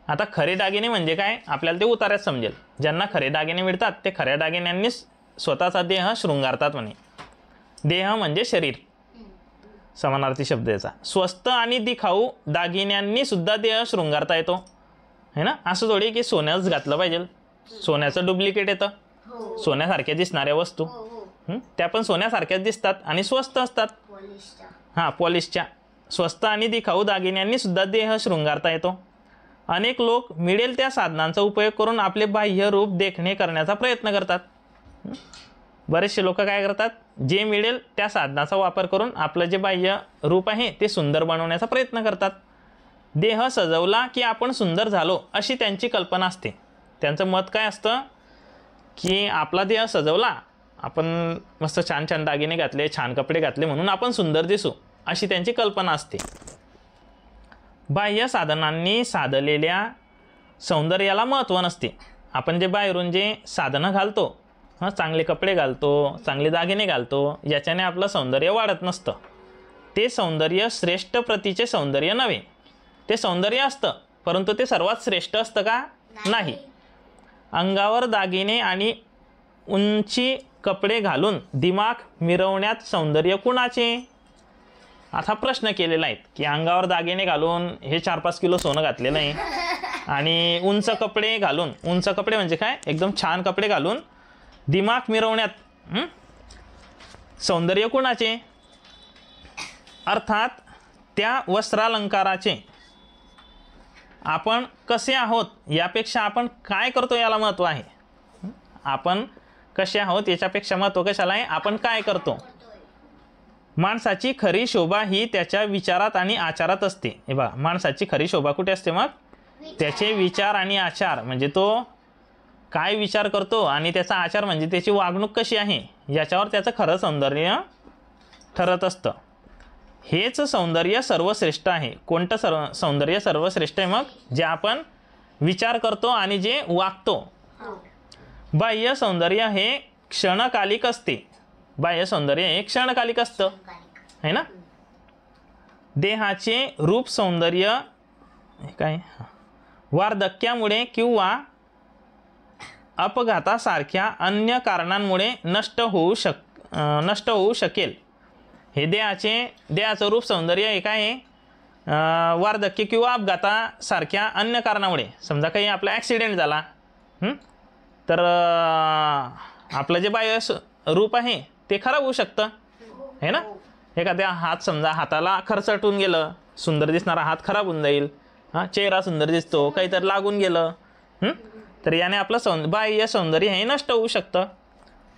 S1: आता खरे दागिने म्हणजे काय? आपल्याला ते उतार्यात समजेल. ज्यांना खरे दागिने मिळतात ते खऱ्या दागिन्यांनी स्वतःचा देह शृंगारतात म्हणे. देह म्हणजे शरीर, समानार्थी शब्द याचा. स्वस्त आणि दिखाऊ दागिन्यांनी सुद्धा देह शृंगारता येतो, है ना. असं थोडी की सोन्याच घातलं पाहिजे. सोन्याचं डुप्लिकेट येतं. सोन्यासारख्या दिसणाऱ्या वस्तू त्या पण सोन्यासारख्याच दिसतात आणि स्वस्त असतात. हां, पॉलिशच्या. स्वस्त आणि दिखाऊ दागिन्यांनी सुद्धा देह शृंगारता येतो. अनेक लोक मिळेल त्या साधनांचा उपयोग करून आपले बाह्य रूप देखणे करण्याचा प्रयत्न करतात. बरेचसे लोक काय करतात? जे मिळेल त्या साधनाचा वापर करून आपलं जे बाह्य रूप आहे ते सुंदर बनवण्याचा प्रयत्न करतात. देह सजवला की आपण सुंदर झालो अशी त्यांची कल्पना असते. त्यांचं मत काय असतं की आपला देह सजवला, आपण मस्त छान छान दागिने घातले, छान कपडे घातले म्हणून आपण सुंदर दिसू, अशी त्यांची कल्पना असते. बाह्य साधनांनी साधलेल्या सौंदर्याला महत्त्व नसते. आपण जे बाहेरून जे साधनं घालतो, चांगले कपडे घालतो, चांगले दागिने घालतो, याच्याने आपलं सौंदर्य वाढत नसतं. ते सौंदर्य श्रेष्ठ प्रतीचे सौंदर्य नव्हे. ते सौंदर्य असतं, परंतु ते सर्वात श्रेष्ठ असतं का? नाही. अंगावर दागिने आणि उंची कपडे घालून दिमाग मिरवण्यात सौंदर्य कुणाचे? आता प्रश्न केलेला आहे की अंगावर दागिने घालून हे 4-5 किलो सोनं घातलेलं आहे आणि उंच कपडे घालून, उंच कपडे म्हणजे काय? एकदम छान कपडे घालून दिमाग मिरवण्यात सौंदर्य कुणाचे? अर्थात त्या वस्त्रालंकाराचे. आपण कसे आहोत यापेक्षा आपण काय करतो याला महत्त्व आहे. आपण कसे आहोत याच्यापेक्षा महत्त्व कशाला आहे? आपण काय करतो. माणसाची खरी शोभा ही त्याच्या विचारात आणि आचारात असते. हे बघा, माणसाची खरी शोभा कुठे असते? मग त्याचे विचार आणि आचार, म्हणजे तो काय विचार करतो आणि त्याचा आचार म्हणजे त्याची वागणूक कशी आहे याच्यावर त्याचं खरं सौंदर्य ठरत असतं. हेच सौंदर्य सर्वश्रेष्ठ आहे. कोणतं सौंदर्य सर्वश्रेष्ठ आहे? मग जे आपण विचार करतो आणि जे वागतो. बाह्य सौंदर्य हे क्षणकालिक असते. बाह्य सौंदर्य हे क्षणकालिक असतं, है ना. देहाचे रूप सौंदर्य काय वार्धक्यामुळे किंवा अपघातासारख्या अन्य कारणांमुळे नष्ट होऊ शकेल. हे देहाचं रूप सौंदर्य हे काय आहे? वार्धक्य किंवा अपघातासारख्या अन्य कारणामुळे. समजा काही आपला ॲक्सिडेंट झाला तर आपलं जे बाह्य रूप आहे ते खराब होऊ शकतं, है ना. एखाद्या हात, समजा हाताला खरचटून गेलं, सुंदर दिसणारा हात खराब होऊन जाईल. चेहरा सुंदर दिसतो, काहीतरी लागून गेलं तर याने आपलं बाह्य सौंदर्य हे नष्ट होऊ शकतं.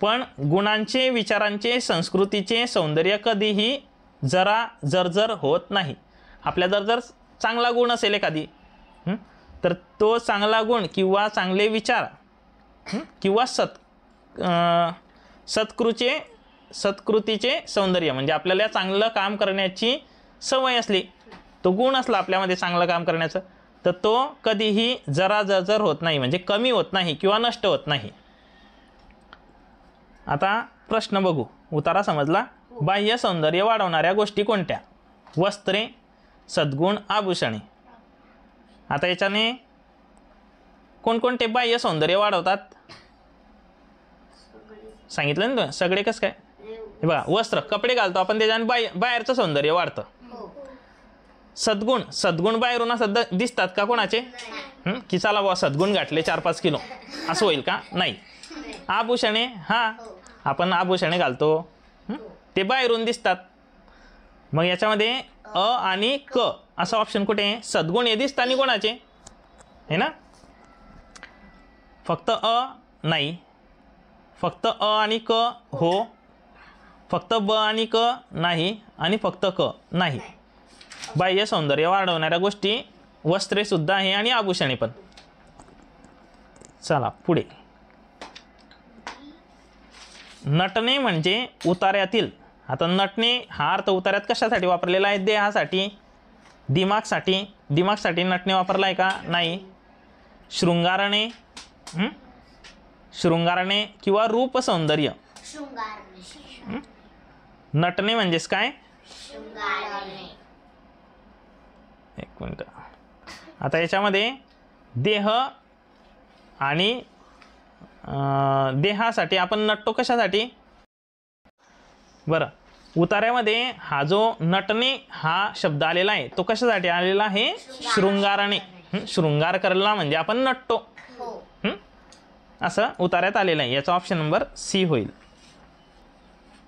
S1: पण गुणांचे, विचारांचे, संस्कृतीचे सौंदर्य कधीही जरा जर्जर होत नाही. आपल्या जर चांगला गुण असेल एखादी, तर तो चांगला गुण किंवा चांगले विचार किंवा सत्कृतीचे सौंदर्य, म्हणजे आपल्याला चांगलं काम करण्याची सवय असली, तो गुण असला आपल्यामध्ये चांगलं काम करण्याचं, तर तो कधीही जरा जर्जर होत नाही, म्हणजे कमी होत नाही किंवा नष्ट होत नाही. आता प्रश्न बघू. उतारा समजला. बाह्य सौंदर्य वाढवणाऱ्या गोष्टी कोणत्या? वस्त्रे, सद्गुण, आभूषणे. आता याच्याने कोणकोणते बाह्य सौंदर्य वाढवतात सांगितलं ना. सगळे कसं काय? हे बघा, वस्त्र, कपडे घालतो आपण, त्याच्याने बाहेरचं सौंदर्य वाढतं. सद्गुण बाहेरून असं दिसतात का कोणाचे? की चला बाबा सद्गुण गाठले 4-5 किलो, असं होईल का? नाही. आभूषणे, आपण आभूषणे घालतो, ते बाहेरून दिसतात. मग याच्यामध्ये अ आणि क असं ऑप्शन कुठे आहे? सद्गुण हे दिसताना कोणाचे, है ना. फक्त अ नाही, फक्त अ आणि क हो, फक्त ब आणि क नाही आणि फक्त क नाही. बाह्य सौंदर्य वाढवणाऱ्या गोष्टी वस्त्रे सुद्धा आहे आणि आभूषणे पण. चला पुढे. नटणे म्हणजे उतार्यातील. आता नटणे हा अर्थ उतार्यात कशासाठी वापरलेला आहे? देहासाठी, दिमागसाठी. दिमागसाठी नटणे वापरला आहे का? नाही. शृंगारणे, शृंगारणे किंवा रूप सौंदर्य.
S2: शृंगारणे.
S1: नटणे म्हणजेच काय?
S2: शृंगारणे.
S1: एक मिनिट. आता याच्यामध्ये देह आणि देहासाठी आपण नटतो कशासाठी? बरं, उतार्यामध्ये हा जो नटणे हा शब्द आलेला आहे तो कशासाठी आलेला आहे? शृंगारणे. शृंगार करायला म्हणजे आपण नटतो.
S2: हो.
S1: असं उतार्यात आलेलं आहे. याचा ऑप्शन नंबर सी होईल.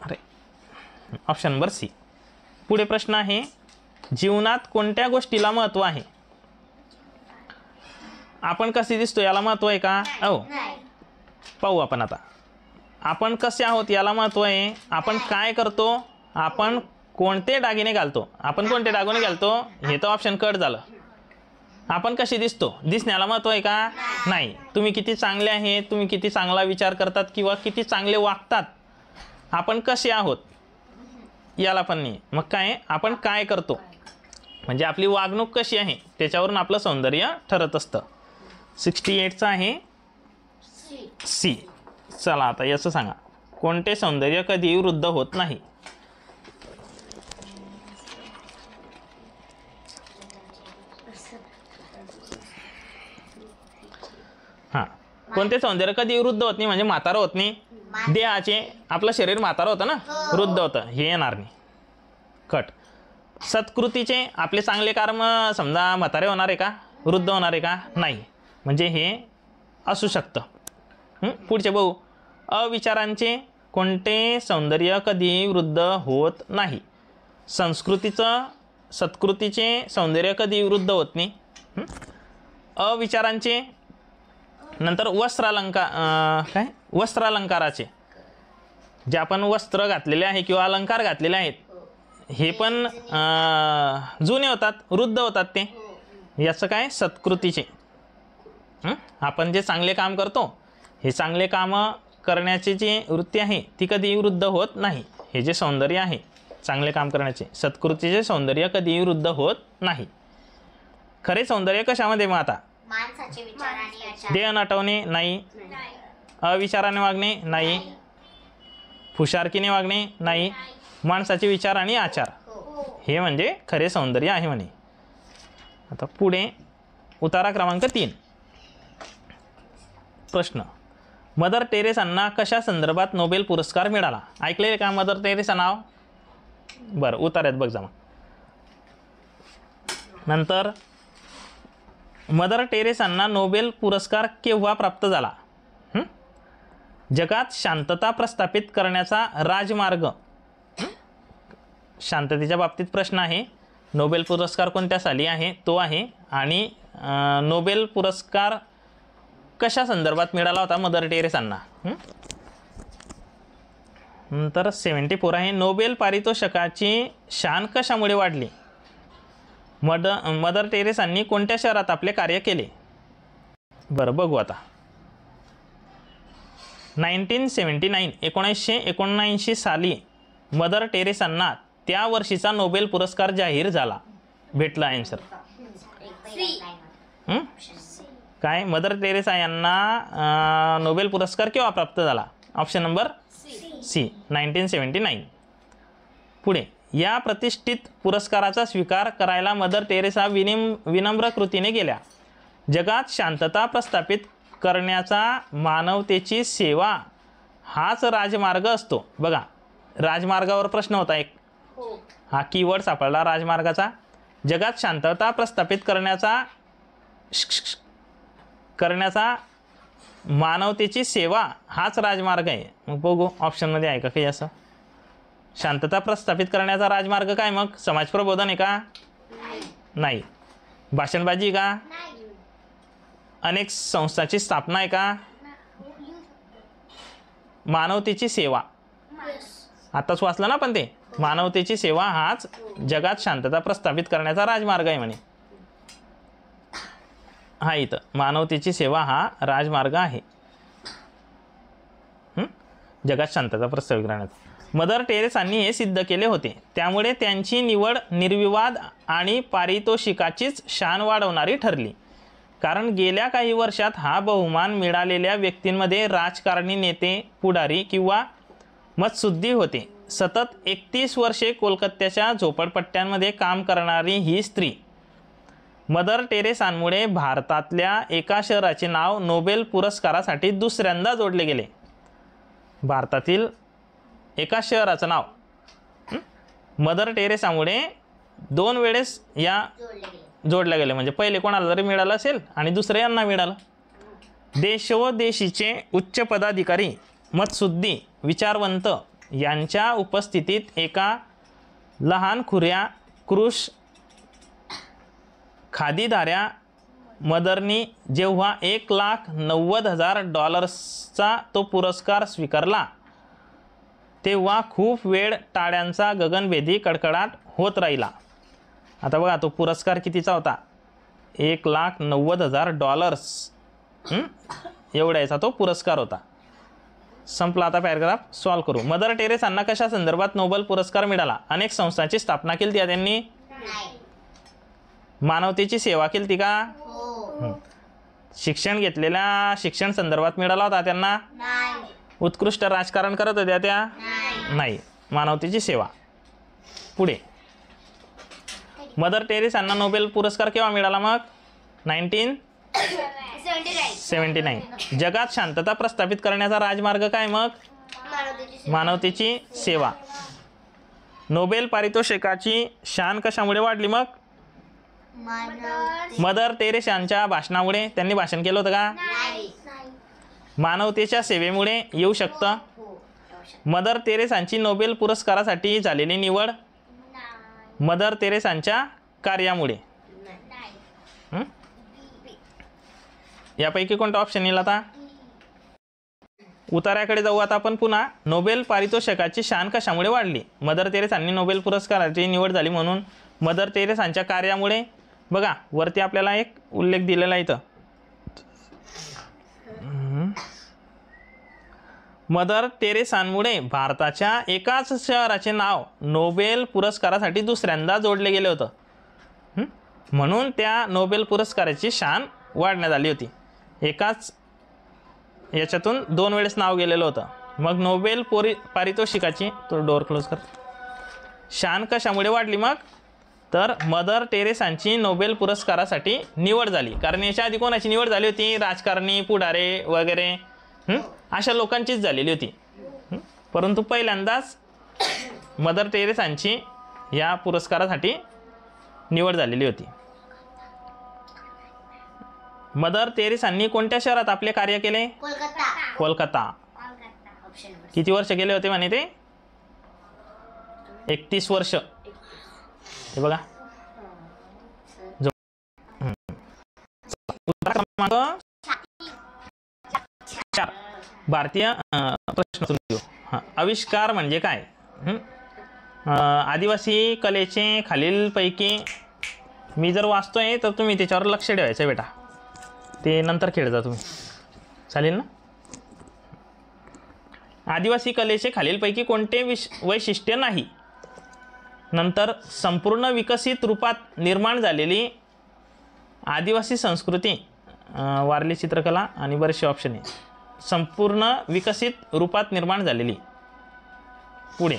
S1: अरे, ऑप्शन नंबर सी. पुढे प्रश्न आहे, जीवनात कोणत्या गोष्टीला महत्त्व आहे? आपण कसे दिसतो याला महत्त्व आहे का? हो,
S2: नाही.
S1: पाहू आपण आता. आपण कसे आहोत याला महत्त्व आहे. आपण काय करतो, आपण कोणते दागिने घालतो, आपण कोणते दागिने घालतो हे तर ऑप्शन कट झालं. आपण कसे दिसतो, दिसण्याला महत्त्व आहे का? नाही. तुम्ही किती चांगले आहे, तुम्ही किती चांगला विचार करतात किंवा किती चांगले वागतात, आपण कसे आहोत याला पण नाही. मग काय, आपण काय करतो म्हणजे आपली वागणूक कशी आहे त्याच्यावरून आपलं सौंदर्य ठरत असतं. 68चा आहे सी. चला आता याचं सांगा, कोणते सौंदर्य कधी वृद्ध होत नाही? हां, कोणते सौंदर्य कधी वृद्ध होत नाही म्हणजे म्हातारं होत नाही? देहाचे, आपलं शरीर म्हातारं होतं ना, वृद्ध होतं, हे येणार नाही. कट. सत्कृतीचे, आपले चांगले कर्म समजा म्हातारे होणार आहे का? वृद्ध होणार आहे का? नाही. म्हणजे हे असू शकतं. पुढचे बघू. अविचारांचे कोणते सौंदर्य कधी वृद्ध होत नाही? संस्कृतीचं, सत्कृतीचे सौंदर्य कधी वृद्ध होत नाही. अविचारांचे, नंतर काय वस्त्रालंकाराचे, जे आपण वस्त्र घातलेले आहे किंवा अलंकार घातलेले आहेत हे पण जुने होतात, वृद्ध होतात ते. याचं काय? सत्कृतीचे. आपण जे चांगले काम करतो, हे चांगले कामं करण्याची जी वृत्ती आहे ती कधी वृद्ध होत नाही. हे जे सौंदर्य आहे चांगले काम करण्याचे, सत्कृतीचे सौंदर्य कधी वृद्ध होत नाही. खरे सौंदर्य कशामध्ये मग आता?
S2: माणसाचे विचार आणि आचार.
S1: देह नटवणे नाही. अविचाराने वागणे नाही. फुशारकीने वागणे नाही. माणसाचे विचार आणि आचार हे म्हणजे खरे सौंदर्य आहे म्हणे. आता पुढे उतारा क्रमांक 3. प्रश्न, मदर टेरेसांना कशा संदर्भात नोबेल पुरस्कार मिळाला? ऐकलेले का मदर टेरेसा नाव? बरं, उतार्यात बघ जा. नंतर मदर टेरेसांना नोबेल पुरस्कार केव्हा प्राप्त झाला? जगात शांतता प्रस्थापित करण्याचा राजमार्ग. शांततेच्या बाबतीत प्रश्न आहे. नोबेल पुरस्कार कोणत्या साली आहे तो आहे. आणि नोबेल पुरस्कार कशा संदर्भात मिळाला होता मदर टेरेसांना? नंतर 74 आहे, नोबेल पारितोषिकाची शान कशामुळे वाढली? मदर टेरेसांनी कोणत्या शहरात आपले कार्य केले? बरं, बघू आता. 1979 साली मदर टेरेसांना त्या वर्षीचा नोबेल पुरस्कार जाहीर झाला. भेटला आन्सर. काय? मदर टेरेसा यांना नोबेल पुरस्कार केव्हा प्राप्त झाला? Option number C, 1979. पुढे, या प्रतिष्ठित पुरस्काराचा स्वीकार करायला मदर टेरेसा विनम्र कृतीने गेल्या. जगात शांतता प्रस्थापित करण्याचा मानवतेची सेवा हाच राजमार्ग असतो. बघा, राजमार्गावर प्रश्न होता एक, हा कीवर्ड सापडला राजमार्गाचा. जगात शांतता प्रस्थापित करण्याचा मानवतेची सेवा हाच राजमार्ग आहे. मग बघू ऑप्शनमध्ये आहे का काही असं? शांतता प्रस्थापित करण्याचा राजमार्ग काय? मग समाज प्रबोधन आहे का? नाही. भाषणबाजी का? अनेक संस्थांची स्थापना आहे का? मानवतेची सेवा. आताच वाचलं ना पण ते, मानवतेची सेवा हाच जगात शांतता प्रस्थापित करण्याचा राजमार्ग आहे म्हणे. हा इथं मानवतेची सेवा हा राजमार्ग आहे जगात शांतता प्रस्थापित करण्याचा. मदर टेरेसांनी हे सिद्ध केले होते, त्यामुळे त्यांची निवड निर्विवाद आणि पारितोषिकाचीच शान वाढवणारी ठरली. कारण गेल्या काही वर्षात हा बहुमान मिळालेल्या व्यक्तींमध्ये राजकारणी, नेते, पुढारी किंवा मतसुद्धी होते. सतत 31 वर्षे कोलकात्याच्या झोपडपट्ट्यांमध्ये काम करणारी ही स्त्री मदर टेरेसांमुळे भारतातल्या एका शहराचे नाव नोबेल पुरस्कारासाठी दुसऱ्यांदा जोडले गेले. भारतातील एका शहराचं नाव मदर टेरेसामुळे 2 वेळेस या जोडल्या गेले. म्हणजे पहिले कोणाला तरी मिळालं असेल आणि दुसरं यांना मिळालं. देशोदेशीचे उच्च पदाधिकारी, मतसुद्धी, विचारवंत यांच्या उपस्थितीत एका लहानखुऱ्या क्रूश खादीधाऱ्या मदरनी जेव्हा $1,90,000 तो पुरस्कार स्वीकारला, तेव्हा खूप वेळ टाळ्यांचा गगनभेदी कडकडाट होत राहिला. आता बघा तो पुरस्कार कितीचा होता, $1,90,000 एवढ्याचा तो पुरस्कार होता. संपला. आता पॅराग्राफ सॉल्व करू. मदर टेरेसांना कशा संदर्भात नोबेल पुरस्कार मिळाला? अनेक संस्थांची स्थापना केली त्यांनी. मानवतेची सेवा केली ती का? शिक्षण घेतलेल्या शिक्षण संदर्भात मिळाला होता त्यांना. उत्कृष्ट राजकारण करत होत्या त्या नाही. मानवतेची सेवा. पुढे मदर टेरेसांना नोबेल पुरस्कार केव्हा मिळाला मग? 1979. जगात शांतता प्रस्थापित करण्याचा राजमार्ग काय मग? मानवतेची सेवा. नोबेल पारितोषिकाची शान कशामुळे वाढली मग? मदर टेरेसांच्या भाषणामुळे. त्यांनी भाषण केलं होतं का? मानवतेच्या सेवेमुळे येऊ शकतं. मदर टेरेसांची नोबेल पुरस्कारासाठी झालेली निवड मदर टेरेसांच्या कार्यामुळे. यापैकी कोणता ऑप्शन येईल? आता उतार्याकडे जाऊ. आता आपण पुन्हा. नोबेल पारितोषिकाची शान कशामुळे वाढली? मदर टेरेसांनी नोबेल पुरस्काराची निवड झाली म्हणून. मदर टेरेसांच्या कार्यामुळे. बघा वरती आपल्याला एक उल्लेख दिलेला आहे इथं. मदर टेरेसांमुळे भारताच्या एकाच शहराचे नाव नोबेल पुरस्कारासाठी दुसऱ्यांदा जोडले गेले होतं. म्हणून त्या नोबेल पुरस्काराची शान वाढण्यात आली होती. एकाच याच्यातून 2 वेळेस नाव गेलेलं होतं. मग नोबेल पारितोषिकाची तो डोअर क्लोज कर. शान कशामुळे वाढली मग? तर मदर टेरेसांची नोबेल पुरस्कारासाठी निवड झाली. कारण याच्या आधी कोणाची निवड झाली होती? राजकारणी, पुढारे वगैरे अशा लोकांचीच झालेली होती. परंतु पहिल्यांदाच मदर टेरेसांची या पुरस्कारासाठी निवड झालेली होती. मदर टेरेसांनी कोणत्या शहरात आपले कार्य केले? कोलकाता. किती वर्ष गेले होते म्हणे ते? 31 वर्ष. हे बघा. क्रमांक 4 भारतीय प्रश्न घेऊ. आविष्कार म्हणजे काय? आदिवासी कलेचे खालीलपैकी. मी जर वाचतोय तर तुम्ही त्याच्यावर लक्ष ठेवायचं बेटा. ते नंतर खेळता तुम्ही. चालेल ना? आदिवासी कलेचे खालीलपैकी कोणते वैशिष्ट्य नाही? नंतर संपूर्ण विकसित रूपात निर्माण झालेली आदिवासी संस्कृती, वारली चित्रकला आणि बरेचसे ऑप्शन आहे. संपूर्ण विकसित रूपात निर्माण झालेली. पुढे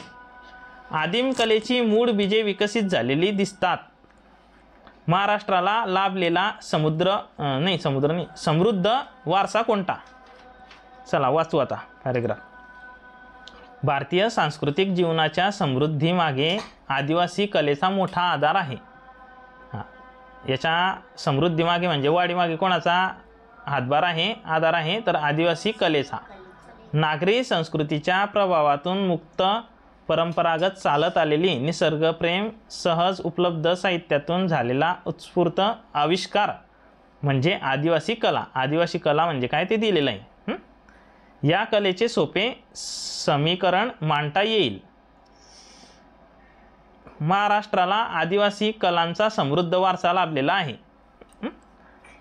S1: आदिम कलेची मूळ बीजे विकसित झालेली दिसतात. महाराष्ट्राला लाभलेला समृद्ध वारसा कोणता? चला वाचू आता पॅरेग्राफ. भारतीय सांस्कृतिक जीवनाच्या समृद्धीमागे आदिवासी कलेचा मोठा आधार आहे. याच्या समृद्धीमागे म्हणजे वाढीमागे कोणाचा हातभार आहे, आधार आहे? तर आदिवासी कलेचा. नागरी संस्कृतीच्या प्रभावातून मुक्त, परंपरागत चालत आलेली निसर्गप्रेम, सहज उपलब्ध साहित्यातून झालेला उत्स्फूर्त आविष्कार म्हणजे आदिवासी कला. आदिवासी कला म्हणजे काय ते दिलेलं आहे. या कलेचे सोपे समीकरण मांडता येईल. महाराष्ट्राला आदिवासी कलांचा समृद्ध वारसा लाभलेला आहे.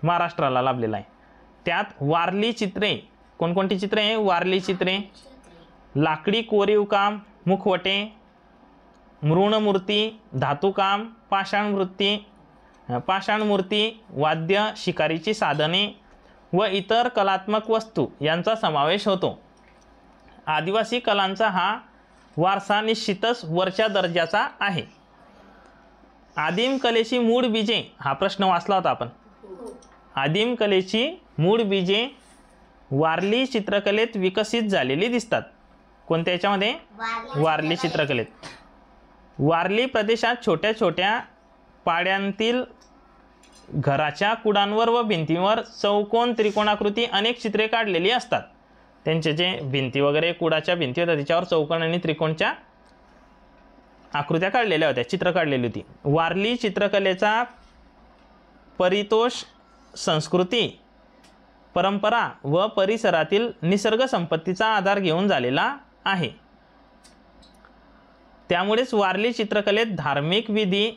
S1: महाराष्ट्राला लाभलेला आहे. त्यात वारली चित्रे, कोणकोणती चित्रे आहे? वारली चित्रे, लाकडी कोरीव काम, मुखवटे, मृणमूर्ती, धातुकाम, पाषाणमूर्ती, वाद्य, शिकारीची साधने व इतर कलात्मक वस्तू यांचा समावेश होतो. आदिवासी कलांचा हा वारसा निश्चितच वरच्या दर्जाचा आहे. आदिम कलेची मूळ बीजे, हा प्रश्न वाचला होता आपण. आदिम कलेची मूळ बीजे वारली चित्रकलेत विकसित झालेली दिसतात. कोणत्या याच्यामध्ये? वारली चित्रकलेत. वारली प्रदेशात छोट्या छोट्या पाड्यांतील घराच्या कुडांवर व भिंतीवर चौकोन त्रिकोणाकृती अनेक चित्रे काढलेली असतात. त्यांचे जे भिंती वगैरे कुडाच्या भिंती होत्या त्याच्यावर चौकोन आणि त्रिकोणच्या आकृत्या काढलेल्या होत्या, चित्र काढलेली होती. वारली चित्रकलेचा परितोष संस्कृती, परंपरा व परिसरातील निसर्ग संपत्तीचा आधार घेऊन झालेला आहे. त्यामुळेच वारली चित्रकलेत धार्मिक विधी,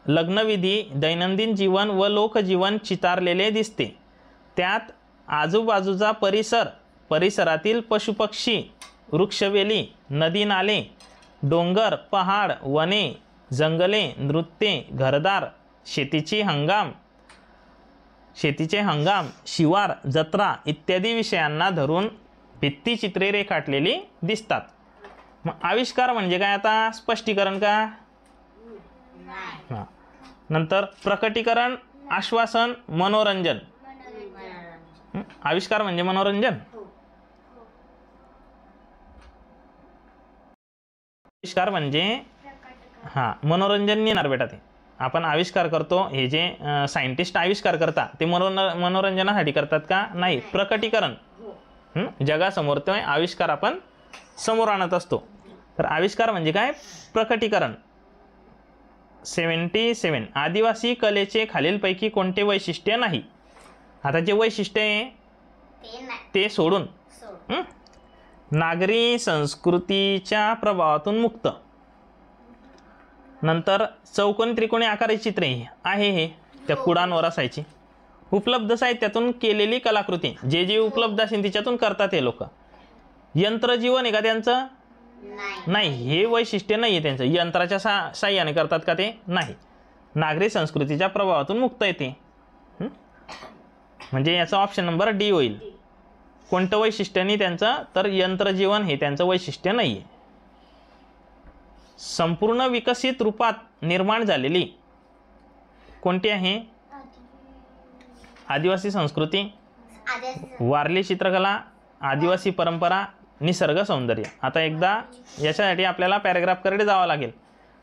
S1: लग्नविधी, दैनंदिन जीवन व लोकजीवन चितारलेले दिसते. त्यात आजूबाजूचा परिसरातील पशुपक्षी, वृक्षवेली, नदी नाले, डोंगर, पहाड, वने, जंगले, नृत्ये, घरदार, शेतीचे हंगाम, शिवार, जत्रा इत्यादी विषयांना धरून भित्तिचित्रे रेखाटलेली दिसतात. मग आविष्कार म्हणजे काय? आता स्पष्टीकरण का? हां. नंतर प्रकटीकरण, आश्वासन, मनोरंजन. आविष्कार म्हणजे मनोरंजन. आविष्कार म्हणजे मनोरंजन येणार बेटा. ते आपण आविष्कार करतो, हे जे सायंटिस्ट आविष्कार करतात ते मनोरंजनासाठी करतात का? नाही. प्रकटीकरण, जगासमोर ते आविष्कार आपण समोर आणत असतो. तर आविष्कार म्हणजे काय? प्रकटीकरण. 77. आदिवासी कलेचे खालीलपैकी कोणते वैशिष्ट्य नाही? आता जे वैशिष्ट्य आहे ते सोडून. नागरी संस्कृतीच्या प्रभावातून मुक्त. नंतर चौकोनी त्रिकोणी आकाराची चित्रे आहे, हे त्या कुडांवर असायची. उपलब्ध साहित्यातून केलेली कलाकृती, जे उपलब्ध असेल तिच्यातून करतात हे लोक. यंत्रजीवन आहे का त्यांचं? नाही, हे वैशिष्ट्य नाही आहे त्यांचं. यंत्राच्या साह्याने करतात का? ते नाही. नागरी संस्कृतीच्या प्रभावातून मुक्त येते. म्हणजे याचा ऑप्शन नंबर डी होईल. कोणतं वैशिष्ट्य नाही त्यांचं? तर यंत्रजीवन हे त्यांचं वैशिष्ट्य नाही आहे. संपूर्ण विकसित रूपात निर्माण झालेली कोणती आहे? आदिवासी संस्कृती, वारली चित्रकला, आदिवासी परंपरा, निसर्ग सौंदर्य. आता एकदा याच्यासाठी आपल्याला पॅराग्राफकडे जावं लागेल,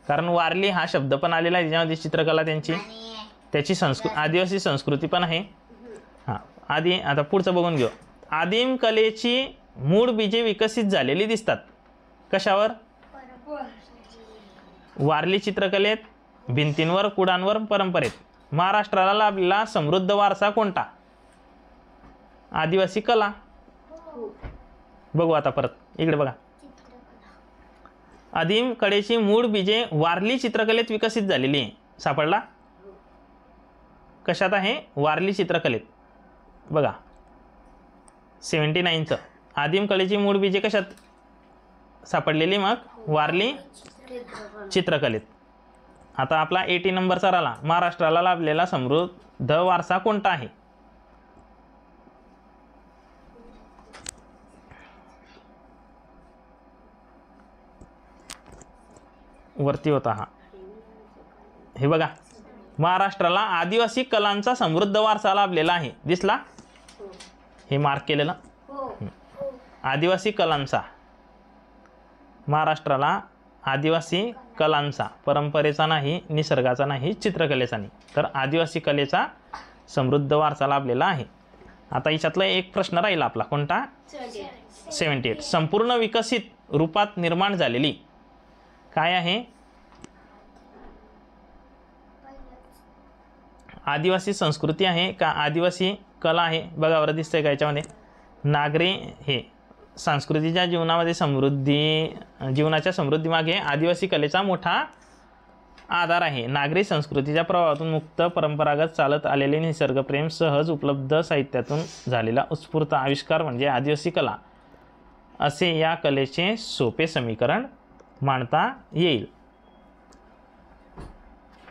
S1: कारण वारली हा शब्द पण आलेला आहे त्याच्यामध्ये. चित्रकला त्यांची, त्याची आदिवासी संस्कृती पण आहे. हां, आता पुढचं बघून घेऊ. आदिम कलेची मूळ बीजे विकसित झालेली दिसतात. कशावर? वारली चित्रकलेत, भिंतींवर, कुडांवर, परंपरेत. महाराष्ट्राला लाभलेला समृद्ध वारसा कोणता? आदिवासी कला. बघू आता परत इकडे बघा. आदिम कलेची मूळ बीजे वारली चित्रकलेत विकसित झालेली आहे. सापडला? कशात आहे? वारली चित्रकलेत. बघा 79चं. आदिम कलेची मूळ बीजे कशात सापडलेली? मग वारली चित्रकलेत. आता आपला 80 नंबरचा राहिला. महाराष्ट्राला लाभलेला समृद्ध वारसा कोणता आहे? वरती होता हा. हे बघा, महाराष्ट्राला आदिवासी कलांचा समृद्ध वारसा लाभलेला आहे. दिसला? हे मार्क केलेलं. आदिवासी कलांचा, महाराष्ट्राला आदिवासी कलांचा, परंपरेचा नाही, निसर्गाचा नाही, चित्रकलेचा नाही, तर आदिवासी कलेचा समृद्ध वारसा लाभलेला आहे. आता याच्यातला एक प्रश्न राहिला आपला. कोणता? 78. संपूर्ण विकसित रूपात निर्माण झालेली काय आहे? आदिवासी संस्कृती आहे का आदिवासी कला आहे? बघा बरं दिसतंय का याच्यामध्ये? नागरी हे संस्कृतीच्या जीवनामध्ये जीवनाच्या समृद्धीमागे आदिवासी कलेचा मोठा आधार आहे. नागरी संस्कृतीच्या प्रभावातून मुक्त परंपरागत चालत आलेले निसर्गप्रेम सहज उपलब्ध साहित्यातून झालेला उत्स्फूर्त आविष्कार म्हणजे आदिवासी कला असे या कलेचे सोपे समीकरण मांडता येईल.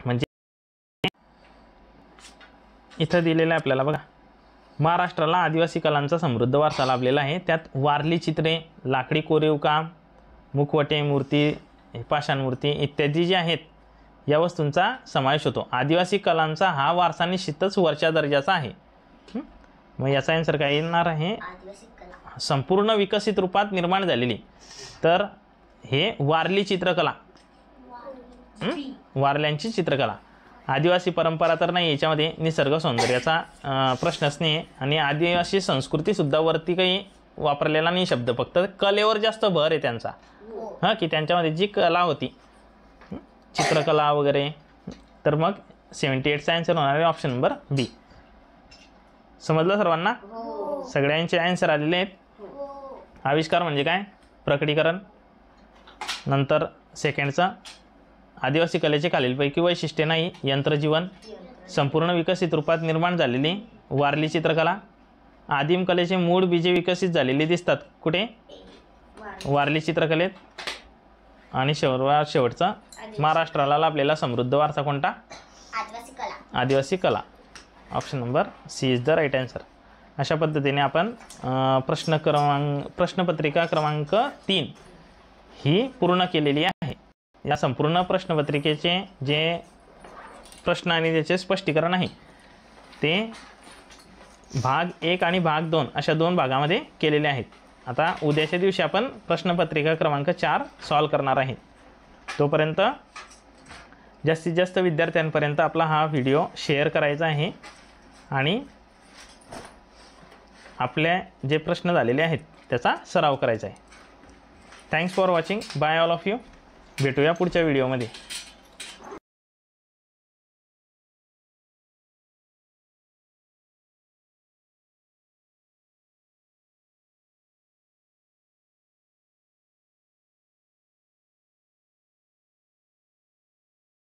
S1: म्हणजे इथं दिलेलं आहे आपल्याला बघा, महाराष्ट्राला आदिवासी कलांचा समृद्ध वारसा लाभलेला आहे. त्यात वारली चित्रे, लाकडी कोरीवकाम, मुखवटे, मूर्ती, पाषाण मूर्ती इत्यादी जे आहेत या वस्तूंचा समावेश होतो. आदिवासी कलांचा हा वारसा निश्चितच वरच्या दर्जाचा आहे. मग याचा आन्सर काय येणार आहे?
S2: आदिवासी कला.
S1: संपूर्ण विकसित रूपात निर्माण झालेली. तर हे वारली चित्रकला, वारल्यांची चित्रकला. आदिवासी परंपरा तर नाही याच्यामध्ये, निसर्ग सौंदर्याचा प्रश्नस्नेह आणि आदिवासी संस्कृतीसुद्धा वरती काही वापरलेला नाही शब्द, फक्त कलेवर जास्त भर आहे त्यांचा. हां, की त्यांच्यामध्ये जी कला होती चित्रकला वगैरे. तर मग 78चा आन्सर होणार आहे ऑप्शन नंबर बी. समजलं सर्वांना? सगळ्यांचे आन्सर आलेले आहेत. आविष्कार म्हणजे काय? प्रकटीकरण. नंतर सेकंडचा आदिवासी कलेचे खालीलपैकी वैशिष्ट्ये नाही. यंत्रजीवन, संपूर्ण विकसित रूपात निर्माण झालेली वारली चित्रकला, आदिम कलेचे मूळ बीजे विकसित झालेली दिसतात कुठे? वारली चित्रकलेत. आणि शेवटचा महाराष्ट्राला लाभलेला समृद्ध वारसा कोणता?
S2: आदिवासी कला.
S1: आदिवासी कला. Option number C is the right answer. अशा पद्धतीने आपण प्रश्नपत्रिका क्रमांक 3 ही पूर्ण केलेली आहे. या संपूर्ण प्रश्नपत्रिकेचे जे प्रश्न आणि त्याचे स्पष्टीकरण आहे ते भाग 1 आणि भाग 2 अशा 2 भागामध्ये केलेले आहेत. आता उद्याच्या दिवशी आपण प्रश्नपत्रिका क्रमांक 4 सॉल्व करणार आहे. तोपर्यंत जास्तीत जास्त विद्यार्थ्यांपर्यंत आपला हा व्हिडिओ शेअर करायचा आहे आणि आपले जे प्रश्न झालेले आहेत त्याचा सराव करायचा आहे. Thanks for watching. Bye all of you. भेटूया पुढच्या व्हिडिओमध्ये.